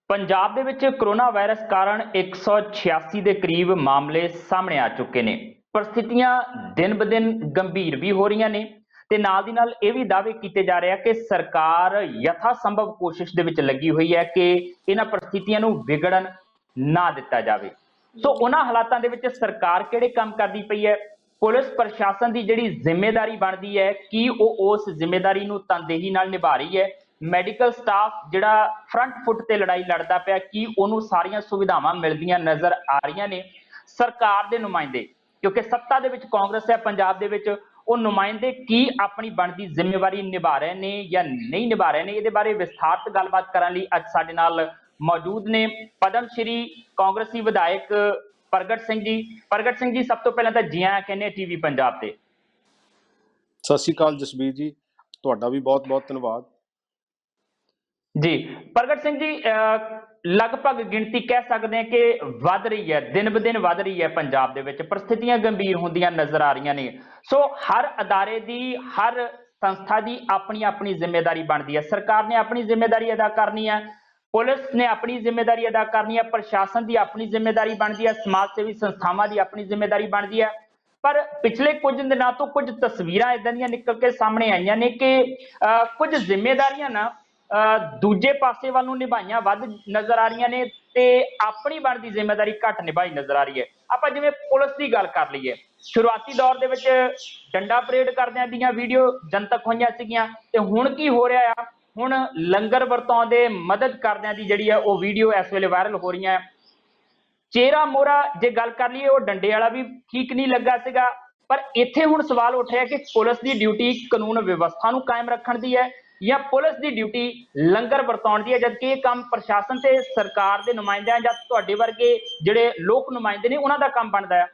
ਪੰਜਾਬ ਦੇ ਵਿੱਚ corona virus ਕਾਰਨ 186 ਦੇ ਕਰੀਬ ਮਾਮਲੇ ਸਾਹਮਣੇ ਆ ਚੁੱਕੇ ਨੇ। परिस्थितियां दिन ब दिन गंभीर भी हो रही ने ते नाल दी नाल ये भी दावे किए जा रहे हैं कि सरकार यथा संभव कोशिश दे विच लगी हुई है कि इन्हां परिस्थितियां नूं विगड़न ना दिता जाए। सो उन्हां हालातां दे विच सरकार किहड़े काम करदी पई है, पुलिस प्रशासन की जिहड़ी जिम्मेदारी बनती है कि उस जिम्मेदारी नूं तनदेही नाल निभा रही है। मैडिकल स्टाफ जिहड़ा फ्रंट फुट ते लड़ाई लड़दा पिया कि उहनूं सारियां सुविधावां मिलदियां नज़र आ रही ने। सरकार दे नुमाइंदे क्योंकि सत्ता दे विच कांग्रेस है पंजाब दे विच, वो नुमाइंदे की अपनी बनती जिम्मेवारी निभा रहे हैं या नहीं निभा रहे हैं, ये बारे विस्तारत गलबात करने लई अज साडे नाल मौजूद ने पद्मश्री कांग्रेसी विधायक प्रगट सिंह जी। प्रगट सिंह जी, सब तो पहले तो जी आया कहने टीवी पंजाब ते। सत श्री अकाल जसबीर जी, तुहाडा भी बहुत बहुत धन्यवाद जी। प्रगट सिंह जी, लगभग गिनती कह सकते हैं कि वध रही है, दिन ब दिन वध रही है पंजाब दे विच, परिस्थितियां गंभीर होंदियां नजर आ रही ने। सो हर अदारे दी, हर संस्था की अपनी अपनी जिम्मेदारी बनती है। सरकार ने अपनी जिम्मेदारी अदा करनी है, पुलिस ने अपनी जिम्मेदारी अदा करनी है, प्रशासन की अपनी जिम्मेदारी बनती है, समाज सेवी संस्थावां की अपनी जिम्मेदारी बनती है। पर पिछले कुछ दिनों तो कुछ तस्वीरां इदां दियां निकल के सामने आईयां ने कि कुछ जिम्मेदारियां ना दूजे पासे वालों निभाइयां वध नजर आ रही ने ते अपनी बनती जिम्मेदारी घट निभाई नजर आ रही है। आपां जिवें पुलिस की गल कर लईए, शुरुआती दौर दे विच डंडा परेड करदिआं दीआं वीडियो जनतक होईआं सीगीआं ते हुण की हो रहा है, हुण लंगर वरताउंदे मदद करदिआं दी जिहड़ी है वो वीडियो इस वेले वायरल हो रही है। चेहरा मोहरा जे गल कर लईए वो डंडे वाला भी ठीक नहीं लगा सीगा, पर इत्थे हुण सवाल उठ रहा है कि पुलिस की ड्यूटी कानून व्यवस्था नूं कायम रखण दी है या पुलिस की ड्यूटी लंगर वरताउण दी है, जबकि यह काम प्रशासन ते सरकार के नुमाइंदियां जां तुहाडे वर्गे जिहड़े लोक नुमाइंदे ने उन्हां दा काम बनदा है।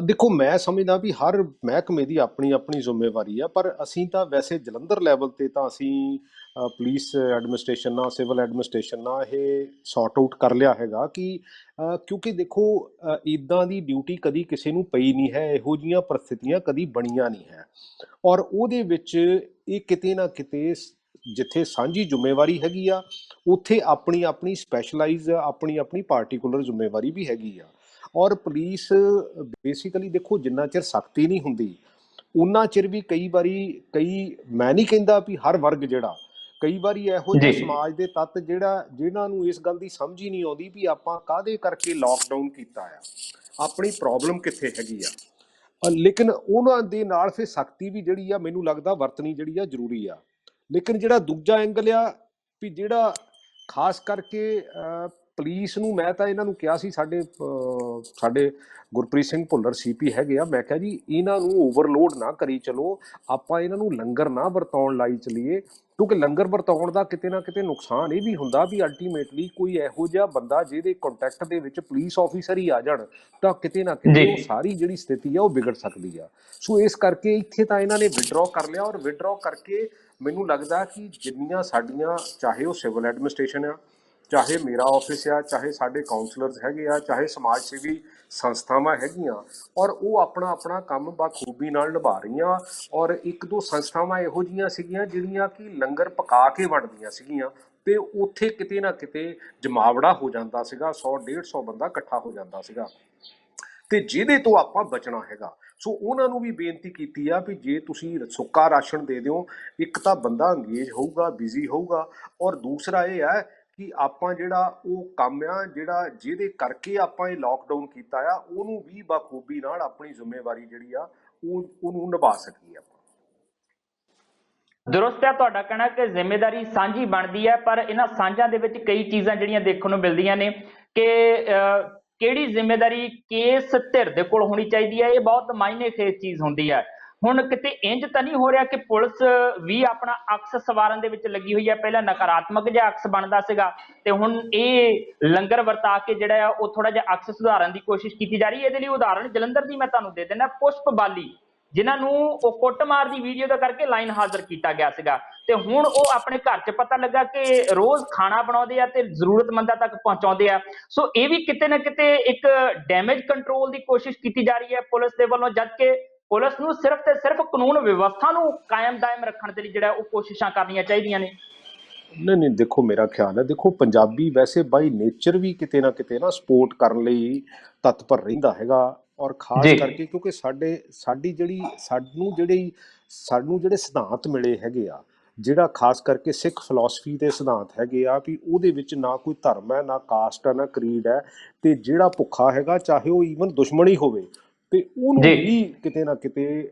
देखो, मैं समझदा भी हर महकमे की अपनी अपनी जिम्मेवारी है, पर असीं तां वैसे जलंधर लैवल ते तां असीं पुलिस एडमिनिस्ट्रेशन नाल सिविल एडमिनिस्ट्रेशन नाल ये सॉर्ट आउट कर लिया हैगा कि क्योंकि देखो इदां दी ड्यूटी कदी किसी नूं पई नहीं है, इहो जिहियां परिस्थितियां कदी बणीਆਂ नहीं है और ਉਹਦੇ ਵਿੱਚ ਇਹ ਕਿਤੇ ਨਾ ਕਿਤੇ ਜਿੱਥੇ ਸਾਂਝੀ ਜ਼ਿੰਮੇਵਾਰੀ ਹੈਗੀ ਆ ਉੱਥੇ ਆਪਣੀ ਆਪਣੀ ਸਪੈਸ਼ਲਾਈਜ਼ ਆਪਣੀ ਆਪਣੀ ਪਾਰਟਿਕੂਲਰ ਜ਼ਿੰਮੇਵਾਰੀ ਵੀ ਹੈਗੀ ਆ। ਔਰ ਪੁਲਿਸ ਬੇਸਿਕਲੀ ਦੇਖੋ ਜਿੰਨਾ ਚਿਰ ਸਖਤੀ ਨਹੀਂ ਹੁੰਦੀ ਉਹਨਾਂ ਚਿਰ ਵੀ ਕਈ ਵਾਰੀ ਮੈਂ ਨਹੀਂ ਕਹਿੰਦਾ ਵੀ ਹਰ ਵਰਗ ਜਿਹੜਾ ਕਈ ਵਾਰੀ ਇਹੋ ਜਿਹੇ ਸਮਾਜ ਦੇ ਤੱਤ ਜਿਨ੍ਹਾਂ ਨੂੰ ਇਸ ਗੱਲ ਦੀ ਸਮਝ ਹੀ ਨਹੀਂ ਆਉਂਦੀ ਵੀ ਆਪਾਂ ਕਾਹਦੇ ਕਰਕੇ ਲਾਕਡਾਊਨ ਕੀਤਾ ਆ, ਆਪਣੀ ਪ੍ਰੋਬਲਮ ਕਿੱਥੇ ਹੈਗੀ ਆ। ਲੇਕਿਨ ਉਹਨਾਂ ਦੇ ਨਾਲ ਫਿਰ ਸਖਤੀ ਵੀ ਜਿਹੜੀ ਆ ਮੈਨੂੰ ਲੱਗਦਾ ਵਰਤਣੀ ਜਿਹੜੀ ਆ ਜ਼ਰੂਰੀ ਆ। ਲੇਕਿਨ ਜਿਹੜਾ ਦੂਜਾ ਐਂਗਲ ਆ ਵੀ ਜਿਹੜਾ ਖਾਸ ਕਰਕੇ ਪੁਲਿਸ ਨੂੰ, ਮੈਂ ਤਾਂ ਇਹਨਾਂ ਨੂੰ ਕਿਹਾ ਸੀ, ਸਾਡੇ ਗੁਰਪ੍ਰੀਤ ਸਿੰਘ ਭੁੱਲਰ ਸੀਪੀ ਹੈਗੇ ਆ, ਮੈਂ ਕਿਹਾ ਜੀ ਇਹਨਾਂ ਨੂੰ ਓਵਰਲੋਡ ਨਾ ਕਰੀ ਚਲੋ, ਆਪਾਂ ਇਹਨਾਂ ਨੂੰ ਲੰਗਰ ਨਾ ਵਰਤਾਉਣ ਲਾਈ ਚਲੀਏ, ਕਿਉਂਕਿ ਲੰਗਰ ਵਰਤਾਉਣ ਦਾ ਕਿਤੇ ਨਾ ਕਿਤੇ ਨੁਕਸਾਨ ਇਹ ਵੀ ਹੁੰਦਾ ਵੀ ਅਲਟੀਮੇਟਲੀ ਕੋਈ ਇਹੋ ਜਿਹਾ ਬੰਦਾ ਜਿਹਦੇ ਕੰਟੈਕਟ ਦੇ ਵਿੱਚ ਪੁਲਿਸ ਆਫੀਸਰ ਹੀ ਆ ਜਾਣ ਤਾਂ ਕਿਤੇ ਨਾ ਕਿਤੇ ਉਹ ਸਾਰੀ ਜਿਹੜੀ ਸਥਿਤੀ ਆ ਉਹ ਵਿਗੜ ਸਕਦੀ ਆ। ਸੋ ਇਸ ਕਰਕੇ ਇੱਥੇ ਤਾਂ ਇਹਨਾਂ ਨੇ ਵਿਡਰਾਅ ਕਰ ਲਿਆ ਔਰ ਵਿਡਰਾਅ ਕਰਕੇ ਮੈਨੂੰ ਲੱਗਦਾ ਕਿ ਜਿੰਨੀਆਂ ਸਾਡੀਆਂ, ਚਾਹੇ ਉਹ ਸਿਵਲ ਐਡਮਿਨਿਸਟ੍ਰੇਸ਼ਨ ਆ, ਚਾਹੇ ਮੇਰਾ ਆਫਿਸ ਆ, ਚਾਹੇ ਸਾਡੇ ਕਾਉਂਸਲਰਸ ਹੈਗੇ ਆ, ਚਾਹੇ ਸਮਾਜ ਸੇਵੀ ਸੰਸਥਾਵਾਂ ਹੈਗੀਆਂ, ਔਰ ਉਹ ਆਪਣਾ ਆਪਣਾ ਕੰਮ ਬਾਖੂਬੀ ਨਾਲ ਨਿਭਾ ਰਹੀਆਂ। ਔਰ ਇੱਕ ਦੋ ਸੰਸਥਾਵਾਂ ਇਹੋ ਜਿਹੀਆਂ ਸੀਗੀਆਂ ਜਿਹੜੀਆਂ ਕਿ ਲੰਗਰ ਪਕਾ ਕੇ ਵੰਡਦੀਆਂ ਸੀਗੀਆਂ ਤੇ ਉੱਥੇ ਕਿਤੇ ਨਾ ਕਿਤੇ ਜਮਾਵੜਾ ਹੋ ਜਾਂਦਾ ਸੀਗਾ, 100-150 ਬੰਦਾ ਇਕੱਠਾ ਹੋ ਜਾਂਦਾ ਸੀਗਾ ਤੇ ਜਿਹਦੇ ਤੋਂ ਆਪਾਂ ਬਚਣਾ ਹੈਗਾ। ਸੋ ਉਹਨਾਂ ਨੂੰ ਵੀ ਬੇਨਤੀ ਕੀਤੀ ਆ ਵੀ ਜੇ ਤੁਸੀਂ ਸੁੱਕਾ ਰਾਸ਼ਨ ਦੇ ਦਿਓ, ਇੱਕ ਤਾਂ ਬੰਦਾ ਅੰਗੇਜ ਹੋਊਗਾ, ਬਿਜ਼ੀ ਹੋਊਗਾ, ਔਰ ਦੂਸਰਾ ਇਹ ਹੈ ਕਿ ਆਪਾਂ ਜਿਹੜਾ ਉਹ ਕੰਮ ਆ ਜਿਹੜਾ ਜਿਹਦੇ ਕਰਕੇ ਆਪਾਂ ਇਹ ਲਾਕਡਾਊਨ ਕੀਤਾ ਆ ਉਹਨੂੰ ਵੀ ਬਾਖੂਬੀ ਨਾਲ ਆਪਣੀ ਜ਼ਿੰਮੇਵਾਰੀ ਜਿਹੜੀ ਆ ਉਹਨੂੰ ਨਿਭਾ ਸਕੀਏ ਆਪਾਂ। दुरुस्त है तुहाडा कहना कि जिम्मेदारी सांझी बनती है, पर इन्हां सांझां दे विच कई चीज़ां जिहड़ियां देखण नूं मिलदियां ने कि किहड़ी जिम्मेदारी किस धिर दे कोल होनी चाहिए है, ये बहुत मायने खेज चीज़ हुंदी है। हुण किते इंज तां नहीं हो रहा कि पुलिस भी अपना अक्स सवारन दे विच लगी हुई है, पहला नकारात्मक जिहा अक्स बनदा सीगा ते हुण ये लंगर वरता के जिहड़ा है वो थोड़ा जिहा अक्स सुधारन दी कोशिश कीती जा रही है। इहदे लई उदाहरण जलंधर दी मैं तुहानूं दे दिंदा, पुष्प बाली जिन्हां नूं ਉਹ ਕੁੱਟਮਾਰ ਦੀ ਵੀਡੀਓ ਦਾ ਕਰਕੇ ਲਾਈਨ ਹਾਜ਼ਰ ਕੀਤਾ ਗਿਆ ਸੀਗਾ ਤੇ ਹੁਣ ਉਹ ਆਪਣੇ ਘਰ 'ਚ ਪਤਾ ਲੱਗਾ ਕਿ ਰੋਜ਼ ਖਾਣਾ ਬਣਾਉਂਦੇ ਆ ਤੇ ਜ਼ਰੂਰਤਮੰਦਾਂ ਤੱਕ ਪਹੁੰਚਾਉਂਦੇ ਆ। ਸੋ ਇਹ ਵੀ ਕਿਤੇ ਨਾ ਕਿਤੇ ਇੱਕ ਡੈਮੇਜ ਕੰਟਰੋਲ ਦੀ ਕੋਸ਼ਿਸ਼ ਕੀਤੀ ਜਾ ਰਹੀ ਹੈ ਪੁਲਿਸ ਦੇ ਵੱਲੋਂ, ਜਦਕਿ ਪੁਲਿਸ ਨੂੰ ਸਿਰਫ ਤੇ ਸਿਰਫ ਕਾਨੂੰਨ ਵਿਵਸਥਾ ਨੂੰ ਕਾਇਮ ਦਾਇਮ ਰੱਖਣ ਦੇ ਲਈ ਜਿਹੜਾ ਉਹ ਕੋਸ਼ਿਸ਼ਾਂ ਕਰਨੀਆਂ ਚਾਹੀਦੀਆਂ ਨੇ। ਨਹੀਂ ਨਹੀਂ, ਦੇਖੋ ਮੇਰਾ ਖਿਆਲ ਹੈ, ਦੇਖੋ ਪੰਜਾਬੀ ਵੈਸੇ ਬਾਈ ਨੇਚਰ ਵੀ ਕਿਤੇ ਨਾ ਸਪੋਰਟ ਕਰਨ ਲਈ ਤਤਪਰ ਰਹਿੰਦਾ ਹੈਗਾ। ਔਰ ਜੀ ਖਾਸ ਕਰਕੇ ਕਿਉਂਕਿ ਸਾਨੂੰ ਜਿਹੜੇ ਸਿਧਾਂਤ ਮਿਲੇ ਹੈਗੇ ਆ, ਜਿਹੜਾ ਖਾਸ ਕਰਕੇ ਸਿੱਖ ਫਿਲਾਸਫੀ ਦੇ ਸਿਧਾਂਤ ਹੈਗੇ ਆ ਵੀ ਉਹਦੇ ਵਿੱਚ ਨਾ ਕੋਈ ਧਰਮ ਹੈ, ਨਾ ਕਾਸਟ ਹੈ, ਨਾ ਕਰੀਡ ਹੈ। ਤੇ ਜਿਹੜਾ ਭੁੱਖਾ ਹੈਗਾ, ਚਾਹੇ ਉਹ ਈਵਨ ਦੁਸ਼ਮਣ ਹੀ ਹੋਵੇ, ਤੇ ਉਹਨੂੰ ਜੀ ਵੀ ਕਿਤੇ ਨਾ ਕਿਤੇ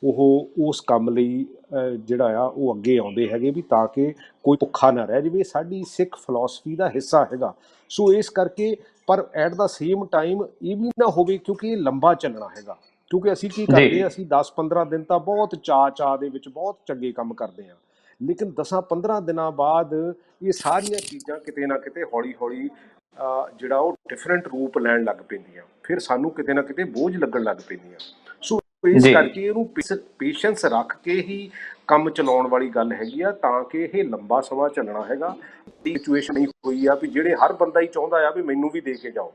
ਉਹ ਉਸ ਕੰਮ ਲਈ ਜਿਹੜਾ ਆ ਉਹ ਅੱਗੇ ਆਉਂਦੇ ਹੈਗੇ ਵੀ ਤਾਂ ਕਿ ਕੋਈ ਭੁੱਖਾ ਨਾ ਰਹਿ ਜਾਵੇ। ਸਾਡੀ ਸਿੱਖ ਫਿਲਾਸਫੀ ਦਾ ਹਿੱਸਾ ਹੈਗਾ। ਸੋ ਇਸ ਕਰਕੇ, ਪਰ ਐਟ ਦਾ ਸੇਮ ਟਾਈਮ ਇਹ ਵੀ ਨਾ ਹੋਵੇ, ਕਿਉਂਕਿ ਇਹ ਲੰਬਾ ਚੱਲਣਾ ਹੈਗਾ। ਕਿਉਂਕਿ ਅਸੀਂ ਕੀ ਜੀ ਕਰਦੇ ਹਾਂ, ਅਸੀਂ 10-15 ਦਿਨ ਤਾਂ ਬਹੁਤ ਚਾਅ ਦੇ ਵਿੱਚ ਬਹੁਤ ਚੰਗੇ ਕੰਮ ਕਰਦੇ ਹਾਂ, ਲੇਕਿਨ 10-15 ਦਿਨਾਂ ਬਾਅਦ ਇਹ ਸਾਰੀਆਂ ਚੀਜ਼ਾਂ ਕਿਤੇ ਨਾ ਕਿਤੇ ਹੌਲੀ ਹੌਲੀ ਜਿਹੜਾ ਉਹ ਡਿਫਰੈਂਟ ਰੂਪ ਲੈਣ ਲੱਗ ਪੈਂਦੀਆਂ, ਫਿਰ ਸਾਨੂੰ ਕਿਤੇ ਨਾ ਕਿਤੇ ਬੋਝ ਲੱਗਣ ਲੱਗ ਪੈਂਦੀਆਂ। ਸੋ ਇਸ ਜੀ ਕਰਕੇ ਇਹਨੂੰ ਪੇਸ਼ੈਂਸ ਰੱਖ ਕੇ ਹੀ ਕੰਮ ਚਲਾਉਣ ਵਾਲੀ ਗੱਲ ਹੈਗੀ ਆ, ਤਾਂ ਕਿ ਇਹ ਲੰਬਾ ਸਮਾਂ ਚੱਲਣਾ ਹੈਗਾ। ਸਿਚੁਏਸ਼ਨ ਨਹੀਂ ਹੋਈ ਆ ਵੀ ਜਿਹੜੇ ਹਰ ਬੰਦਾ ਹੀ ਚਾਹੁੰਦਾ ਆ ਵੀ ਮੈਨੂੰ ਵੀ ਦੇ ਕੇ ਜਾਓ,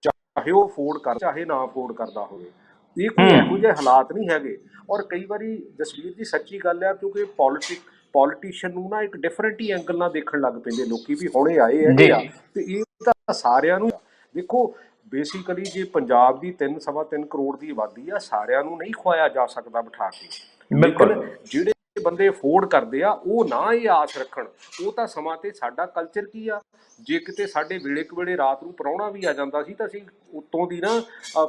ਚਾਹੇ ਉਹ ਅਫੋਰਡ ਕਰ ਚਾਹੇ ਨਾ ਅਫੋਰਡ ਕਰਦਾ ਹੋਵੇ। ਇਹ ਕੋਈ ਇਹੋ ਜਿਹੇ ਹਾਲਾਤ ਨਹੀਂ ਹੈਗੇ। ਔਰ ਕਈ ਵਾਰੀ ਜਸਵੀਰ ਜੀ ਸੱਚੀ ਗੱਲ ਆ, ਕਿਉਂਕਿ ਪੋਲੀਟੀਸ਼ੀਅਨ ਨੂੰ ਨਾ ਇੱਕ ਡਿਫਰੈਂਟ ਹੀ ਐਂਗਲ ਨਾਲ ਦੇਖਣ ਲੱਗ ਪੈਂਦੇ ਲੋਕੀ ਵੀ ਹੁਣੇ ਆਏ ਹੈਗੇ ਆ, ਜੀ ਤੇ ਇਹ ਤਾਂ ਸਾਰਿਆਂ ਨੂੰ ਦੇਖੋ। ਬੇਸਿਕਲੀ ਜੇ ਪੰਜਾਬ ਦੀ 3-3.25 ਕਰੋੜ ਦੀ ਆਬਾਦੀ ਆ, ਸਾਰਿਆਂ ਨੂੰ ਨਹੀਂ ਖਵਾਇਆ ਜਾ ਸਕਦਾ ਬਿਠਾ ਕੇ, ਬਿਲਕੁਲ ਲੇਕਿਨ ਜਿਹੜੇ ਬੰਦੇ ਅਫੋਰਡ ਕਰਦੇ ਆ ਉਹ ਨਾ ਇਹ ਆਸ ਰੱਖਣ। ਉਹ ਤਾਂ ਸਮਾਂ ਤੇ ਸਾਡਾ ਕਲਚਰ ਕੀ ਆ, ਜੇ ਕਿਤੇ ਸਾਡੇ ਵੇਲੇ ਕਵੇਲੇ ਰਾਤ ਨੂੰ ਪ੍ਰਾਹੁਣਾ ਵੀ ਆ ਜਾਂਦਾ ਸੀ ਤਾਂ ਅਸੀਂ ਉੱਤੋਂ ਦੀ ਨਾ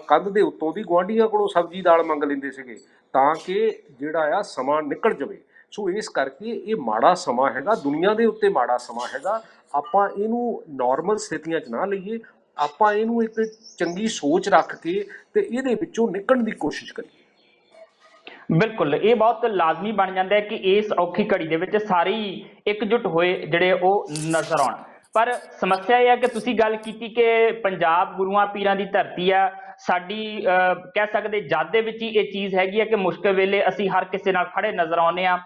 ਕੰਧ ਦੇ ਉੱਤੋਂ ਦੀ ਗੁਆਂਢੀਆਂ ਕੋਲੋਂ ਸਬਜ਼ੀ ਦਾਲ ਮੰਗ ਲੈਂਦੇ ਸੀਗੇ, ਤਾਂ ਕਿ ਜਿਹੜਾ ਆ ਸਮਾਂ ਨਿਕਲ ਜਾਵੇ। ਸੋ ਇਸ ਕਰਕੇ ਇਹ ਮਾੜਾ ਸਮਾਂ ਹੈਗਾ, ਦੁਨੀਆ ਦੇ ਉੱਤੇ ਮਾੜਾ ਸਮਾਂ ਹੈਗਾ। ਆਪਾਂ ਇਹਨੂੰ ਨਾਰਮਲ ਸਥਿਤੀਆਂ 'ਚ ਨਾ ਲਈਏ, ਆਪਾਂ ਇਹਨੂੰ ਇੱਕ ਚੰਗੀ ਸੋਚ ਰੱਖ ਕੇ ਤੇ ਇਹਦੇ ਵਿੱਚੋਂ ਨਿਕਲਣ ਦੀ ਕੋਸ਼ਿਸ਼ ਕਰੀਏ। ਬਿਲਕੁਲ, ਇਹ ਬਹੁਤ ਲਾਜ਼ਮੀ ਬਣ ਜਾਂਦਾ ਹੈ ਕਿ ਇਸ ਔਖੀ ਘੜੀ ਦੇ ਵਿੱਚ ਸਾਰੇ ਹੀ ਇਕਜੁੱਟ ਹੋਏ ਜਿਹੜੇ ਉਹ ਨਜ਼ਰ ਆਉਣ। ਪਰ ਸਮੱਸਿਆ ਇਹ ਹੈ ਕਿ ਤੁਸੀਂ ਗੱਲ ਕੀਤੀ ਕਿ ਪੰਜਾਬ ਗੁਰੂਆਂ ਪੀਰਾਂ ਦੀ ਧਰਤੀ ਆ ਸਾਡੀ, ਕਹਿ ਸਕਦੇ ਜਦ ਦੇ ਵਿੱਚ ਹੀ ਇਹ ਚੀਜ਼ ਹੈਗੀ ਹੈ ਕਿ ਮੁਸ਼ਕਿਲ ਵੇਲੇ ਅਸੀਂ ਹਰ ਕਿਸੇ ਨਾਲ ਖੜੇ ਨਜ਼ਰ ਆਉਂਦੇ ਹਾਂ।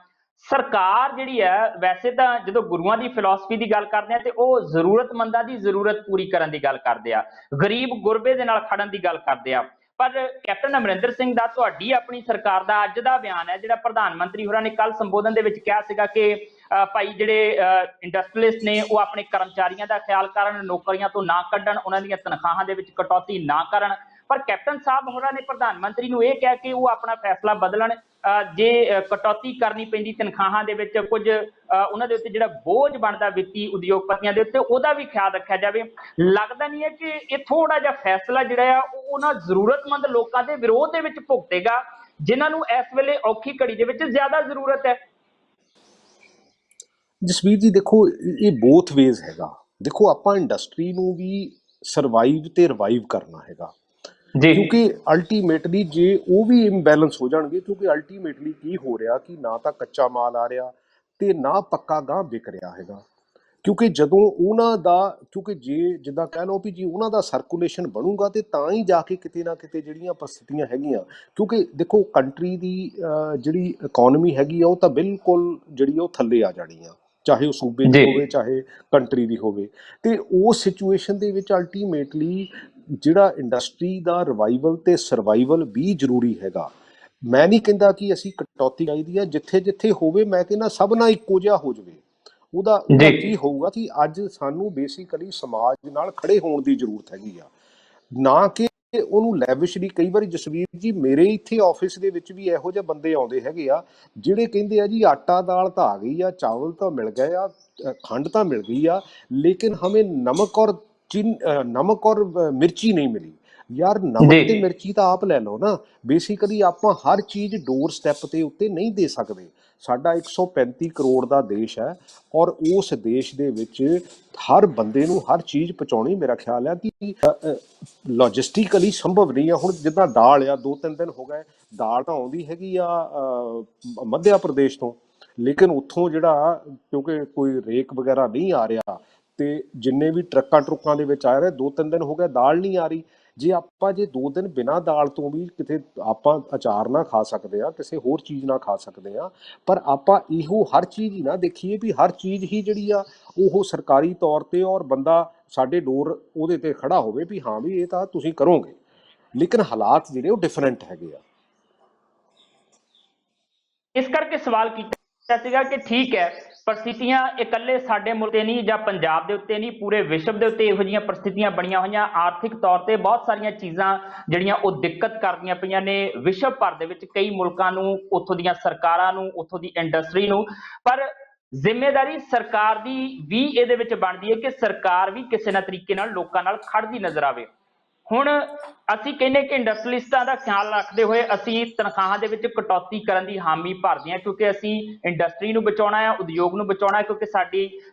ਸਰਕਾਰ ਜਿਹੜੀ ਹੈ ਵੈਸੇ ਤਾਂ ਜਦੋਂ ਗੁਰੂਆਂ ਦੀ ਫਿਲਾਸਫੀ ਦੀ ਗੱਲ ਕਰਦੇ ਆ ਤੇ ਉਹ ਜ਼ਰੂਰਤਮੰਦਾਂ ਦੀ ਜ਼ਰੂਰਤ ਪੂਰੀ ਕਰਨ ਦੀ ਗੱਲ ਕਰਦੇ ਆ, ਗਰੀਬ ਗੁਰਬੇ ਦੇ ਨਾਲ ਖੜਨ ਦੀ ਗੱਲ ਕਰਦੇ ਆ। ਪਰ ਕੈਪਟਨ ਅਮਰਿੰਦਰ ਸਿੰਘ ਦਾ ਤੁਹਾਡੀ ਆਪਣੀ ਸਰਕਾਰ ਦਾ ਅੱਜ ਦਾ ਬਿਆਨ ਹੈ ਜਿਹੜਾ ਪ੍ਰਧਾਨ ਮੰਤਰੀ ਹੋਰਾਂ ਨੇ ਕੱਲ ਸੰਬੋਧਨ ਦੇ ਵਿੱਚ ਕਿਹਾ ਸੀਗਾ ਕਿ ਭਾਈ ਜਿਹੜੇ ਇੰਡਸਟਰੀਅਲਿਸਟ ਨੇ ਉਹ ਆਪਣੇ ਕਰਮਚਾਰੀਆਂ ਦਾ ਖਿਆਲ ਕਰਨ, ਨੌਕਰੀਆਂ ਤੋਂ ਨਾ ਕੱਢਣ, ਉਹਨਾਂ ਦੀਆਂ ਤਨਖਾਹਾਂ ਦੇ ਵਿੱਚ ਕਟੌਤੀ ਨਾ ਕਰਨ। ਪਰ ਕੈਪਟਨ ਸਾਹਿਬ ਹੋਰਾਂ ਨੇ ਪ੍ਰਧਾਨ ਮੰਤਰੀ ਨੂੰ ਇਹ ਕਿਹਾ ਕਿ ਉਹ ਆਪਣਾ ਫੈਸਲਾ ਬਦਲਣ, ਜੇ ਕਟੌਤੀ ਕਰਨੀ ਪੈਂਦੀ ਤਨਖਾਹਾਂ ਦੇ ਵਿੱਚ, ਕੁਝ ਉਹਨਾਂ ਦੇ ਉੱਤੇ ਜਿਹੜਾ ਬੋਝ ਬਣਦਾ ਵਿੱਤੀ ਉਦਯੋਗਪਤੀਆਂ ਦੇ ਉੱਤੇ, ਉਹਦਾ ਵੀ ਖਿਆਲ ਰੱਖਿਆ ਜਾਵੇ। ਲੱਗਦਾ ਨਹੀਂ ਹੈ ਕਿ ਇਹ ਥੋੜਾ ਜਿਹਾ ਫੈਸਲਾ ਜਿਹੜਾ ਆ ਉਹ ਉਹਨਾਂ ਜ਼ਰੂਰਤਮੰਦ ਲੋਕਾਂ ਦੇ ਵਿਰੋਧ ਦੇ ਵਿੱਚ ਭੁਗਤੇਗਾ ਜਿਨ੍ਹਾਂ ਨੂੰ ਇਸ ਵੇਲੇ ਔਖੀ ਘੜੀ ਦੇ ਵਿੱਚ ਜ਼ਿਆਦਾ ਜ਼ਰੂਰਤ ਹੈ। ਜਸਵੀਰ ਜੀ ਦੇਖੋ, ਇਹ ਬੋਥ ਵੇਜ਼ ਹੈਗਾ। ਦੇਖੋ ਆਪਾਂ ਇੰਡਸਟਰੀ ਨੂੰ ਵੀ ਸਰਵਾਈਵ ਤੇ ਰਿਵਾਈਵ ਕਰਨਾ ਹੈਗਾ, ਜੀ ਕਿਉਂਕਿ ਅਲਟੀਮੇਟਲੀ ਜੇ ਉਹ ਵੀ ਇੰਬੈਲੈਂਸ ਹੋ ਜਾਣਗੇ, ਕਿਉਂਕਿ ਅਲਟੀਮੇਟਲੀ ਕੀ ਹੋ ਰਿਹਾ ਕਿ ਨਾ ਤਾਂ ਕੱਚਾ ਮਾਲ ਆ ਰਿਹਾ ਤੇ ਨਾ ਪੱਕਾ ਗਾਹ ਵਿਕ ਰਿਹਾ ਹੈਗਾ। ਕਿਉਂਕਿ ਜਦੋਂ ਉਹਨਾਂ ਦਾ, ਕਿਉਂਕਿ ਜੇ ਜਿੱਦਾਂ ਕਹਿ ਲਓ ਵੀ ਜੇ ਉਹਨਾਂ ਦਾ ਸਰਕੂਲੇਸ਼ਨ ਬਣੂਗਾ ਤੇ ਤਾਂ ਹੀ ਜਾ ਕੇ ਕਿਤੇ ਨਾ ਕਿਤੇ ਜਿਹੜੀਆਂ ਪਰਿਸਥਿਤੀਆਂ ਹੈਗੀਆਂ, ਕਿਉਂਕਿ ਦੇਖੋ ਕੰਟਰੀ ਦੀ ਜਿਹੜੀ ਇਕੋਨਮੀ ਹੈਗੀ ਆ ਉਹ ਤਾਂ ਬਿਲਕੁਲ ਜਿਹੜੀ ਉਹ ਥੱਲੇ ਆ ਜਾਣੀ ਆ, ਚਾਹੇ ਉਹ ਸੂਬੇ ਦੀ ਜੀ ਹੋਵੇ ਚਾਹੇ ਕੰਟਰੀ ਦੀ ਹੋਵੇ। ਤੇ ਉਸ ਸਿਚੁਏਸ਼ਨ ਦੇ ਵਿੱਚ ਅਲਟੀਮੇਟਲੀ ਜਿਹੜਾ ਇੰਡਸਟਰੀ ਦਾ ਰਿਵਾਈਵਲ ਤੇ ਸਰਵਾਈਵਲ ਵੀ ਜ਼ਰੂਰੀ ਹੈਗਾ। ਮੈਂ ਨਹੀਂ ਕਹਿੰਦਾ ਕਿ ਅਸੀਂ ਕਟੌਤੀ ਚਾਹੀਦੀ ਆ, ਜਿੱਥੇ ਜਿੱਥੇ ਹੋਵੇ ਮੈਂ ਕਹਿੰਦਾ ਸਭ ਨਾਲ ਇੱਕੋ ਜਿਹਾ ਹੋ ਜਾਵੇ। ਉਹਦਾ ਜੀ ਕੀ ਹੋਊਗਾ ਕਿ ਅੱਜ ਸਾਨੂੰ ਬੇਸਿਕਲੀ ਸਮਾਜ ਨਾਲ ਖੜੇ ਹੋਣ ਦੀ ਜ਼ਰੂਰਤ ਹੈਗੀ ਆ, ਨਾ ਕਿ ਉਹਨੂੰ ਲੈਵਿਸ਼ਲੀ। ਕਈ ਵਾਰੀ ਜਸਵੀਰ ਜੀ ਮੇਰੇ ਇੱਥੇ ਆਫਿਸ ਦੇ ਵਿੱਚ ਵੀ ਇਹੋ ਜਿਹੇ ਬੰਦੇ ਆਉਂਦੇ ਹੈਗੇ ਆ ਜਿਹੜੇ ਕਹਿੰਦੇ ਆ ਜੀ ਆਟਾ ਦਾਲ ਤਾਂ ਆ ਗਈ ਆ, ਚਾਵਲ ਤਾਂ ਮਿਲ ਗਏ ਆ, ਖੰਡ ਤਾਂ ਮਿਲ ਗਈ ਆ, ਲੇਕਿਨ ਹਮੇ ਨਮਕ ਔਰ ਮਿਰਚੀ ਨਹੀਂ ਮਿਲੀ। ਯਾਰ ਨਮਕ ਤੇ ਜੀ ਮਿਰਚੀ ਤਾਂ ਆਪ ਲੈ ਲਓ ਨਾ। ਬੇਸਿਕਲੀ ਆਪਾਂ ਹਰ ਚੀਜ਼ ਡੋਰ ਸਟੈਪ ਤੇ ਉੱਤੇ ਨਹੀਂ ਦੇ ਸਕਦੇ। ਸਾਡਾ 135 ਕਰੋੜ ਦਾ ਦੇਸ਼ ਹੈ, ਔਰ ਉਸ ਦੇਸ਼ ਦੇ ਵਿੱਚ ਹਰ ਬੰਦੇ ਨੂੰ ਹਰ ਚੀਜ਼ ਪਹੁੰਚਾਉਣੀ ਮੇਰਾ ਖਿਆਲ ਹੈ ਕਿ ਲੌਜਿਸਟਿਕਲੀ ਸੰਭਵ ਨਹੀਂ ਆ। ਹੁਣ ਜਿੱਦਾਂ ਦਾਲ ਆ, 2-3 ਦਿਨ ਹੋ ਗਏ, ਦਾਲ ਤਾਂ ਆਉਂਦੀ ਹੈਗੀ ਆ ਮੱਧ ਪ੍ਰਦੇਸ਼ ਤੋਂ, ਲੇਕਿਨ ਉੱਥੋਂ ਜਿਹੜਾ ਕਿਉਂਕਿ ਕੋਈ ਰੇਕ ਵਗੈਰਾ ਨਹੀਂ ਆ ਰਿਹਾ ਤੇ ਜਿੰਨੇ ਵੀ ਟਰੱਕਾਂ ਦੇ ਵਿੱਚ ਆ ਰਹੇ, 2-3 ਦਿਨ ਹੋ ਗਏ ਦਾਲ ਨਹੀਂ ਆ ਰਹੀ। ਜੇ 2 ਦਿਨ ਬਿਨਾਂ ਦਾਲ ਤੋਂ ਵੀ ਕਿਤੇ ਆਪਾਂ ਅਚਾਰ ਨਾ ਖਾ ਸਕਦੇ ਆ, ਕਿਸੇ ਹੋਰ ਚੀਜ਼ ਨਾ ਖਾ ਸਕਦੇ ਆ, ਪਰ ਆਪਾਂ ਇਹੋ ਹਰ ਚੀਜ਼ ਹੀ ਨਾ ਦੇਖੀਏ ਵੀ ਹਰ ਚੀਜ਼ ਹੀ ਜਿਹੜੀ ਆ ਉਹ ਸਰਕਾਰੀ ਤੌਰ ਤੇ ਔਰ ਬੰਦਾ ਸਾਡੇ ਡੋਰ ਉਹਦੇ ਤੇ ਖੜਾ ਹੋਵੇ ਵੀ ਹਾਂ ਵੀ ਇਹ ਤਾਂ ਤੁਸੀਂ ਕਰੋਗੇ, ਲੇਕਿਨ ਹਾਲਾਤ ਜਿਹੜੇ ਉਹ ਡਿਫਰੈਂਟ ਹੈਗੇ ਆ। ਇਸ ਕਰਕੇ ਸਵਾਲ ਕੀਤਾ ਸੀਗਾ ਕਿ ਠੀਕ ਹੈ परिस्थितियां इकल्ले साडे मुल्क ते नहीं, जां पंजाब दे उत्ते नहीं, पूरे विश्व दे उत्ते इहो जिहियां परिस्थितियां बणीਆਂ ਹੋਈਆਂ। आर्थिक तौर ते बहुत सारियां चीज़ां ਜਿਹੜੀਆਂ ਉਹ ਦਿੱਕਤ ਕਰਦੀਆਂ ਪਈਆਂ ਨੇ ਵਿਸ਼ਵ ਭਰ ਦੇ ਵਿੱਚ ਕਈ ਮੁਲਕਾਂ ਨੂੰ, ਉੱਥੋਂ ਦੀਆਂ ਸਰਕਾਰਾਂ ਨੂੰ, ਉੱਥੋਂ ਦੀ ਇੰਡਸਟਰੀ ਨੂੰ। ਪਰ ਜ਼ਿੰਮੇਵਾਰੀ ਸਰਕਾਰ ਦੀ ਵੀ ਇਹਦੇ ਵਿੱਚ ਬਣਦੀ ਹੈ ਕਿ ਸਰਕਾਰ ਵੀ ਕਿਸੇ ਨਾ ਤਰੀਕੇ ਨਾਲ ਲੋਕਾਂ ਨਾਲ ਖੜਦੀ ਨਜ਼ਰ ਆਵੇ। ਹੁਣ ਅਸੀਂ ਕਹਿੰਦੇ ਕਿ ਇੰਡਸਟਰੀਲਿਸਟਾਂ ਦਾ ਖਿਆਲ ਰੱਖਦੇ ਹੋਏ ਅਸੀਂ ਤਨਖਾਹਾਂ ਦੇ ਵਿੱਚ ਕਟੌਤੀ ਕਰਨ ਦੀ ਹਾਮੀ ਭਰਦੇ ਹਾਂ, ਕਿਉਂਕਿ ਅਸੀਂ ਇੰਡਸਟਰੀ ਨੂੰ ਬਚਾਉਣਾ ਹੈ, ਉਦਯੋਗ ਨੂੰ ਬਚਾਉਣਾ ਹੈ, ਕਿਉਂਕਿ ਸਾਡੀ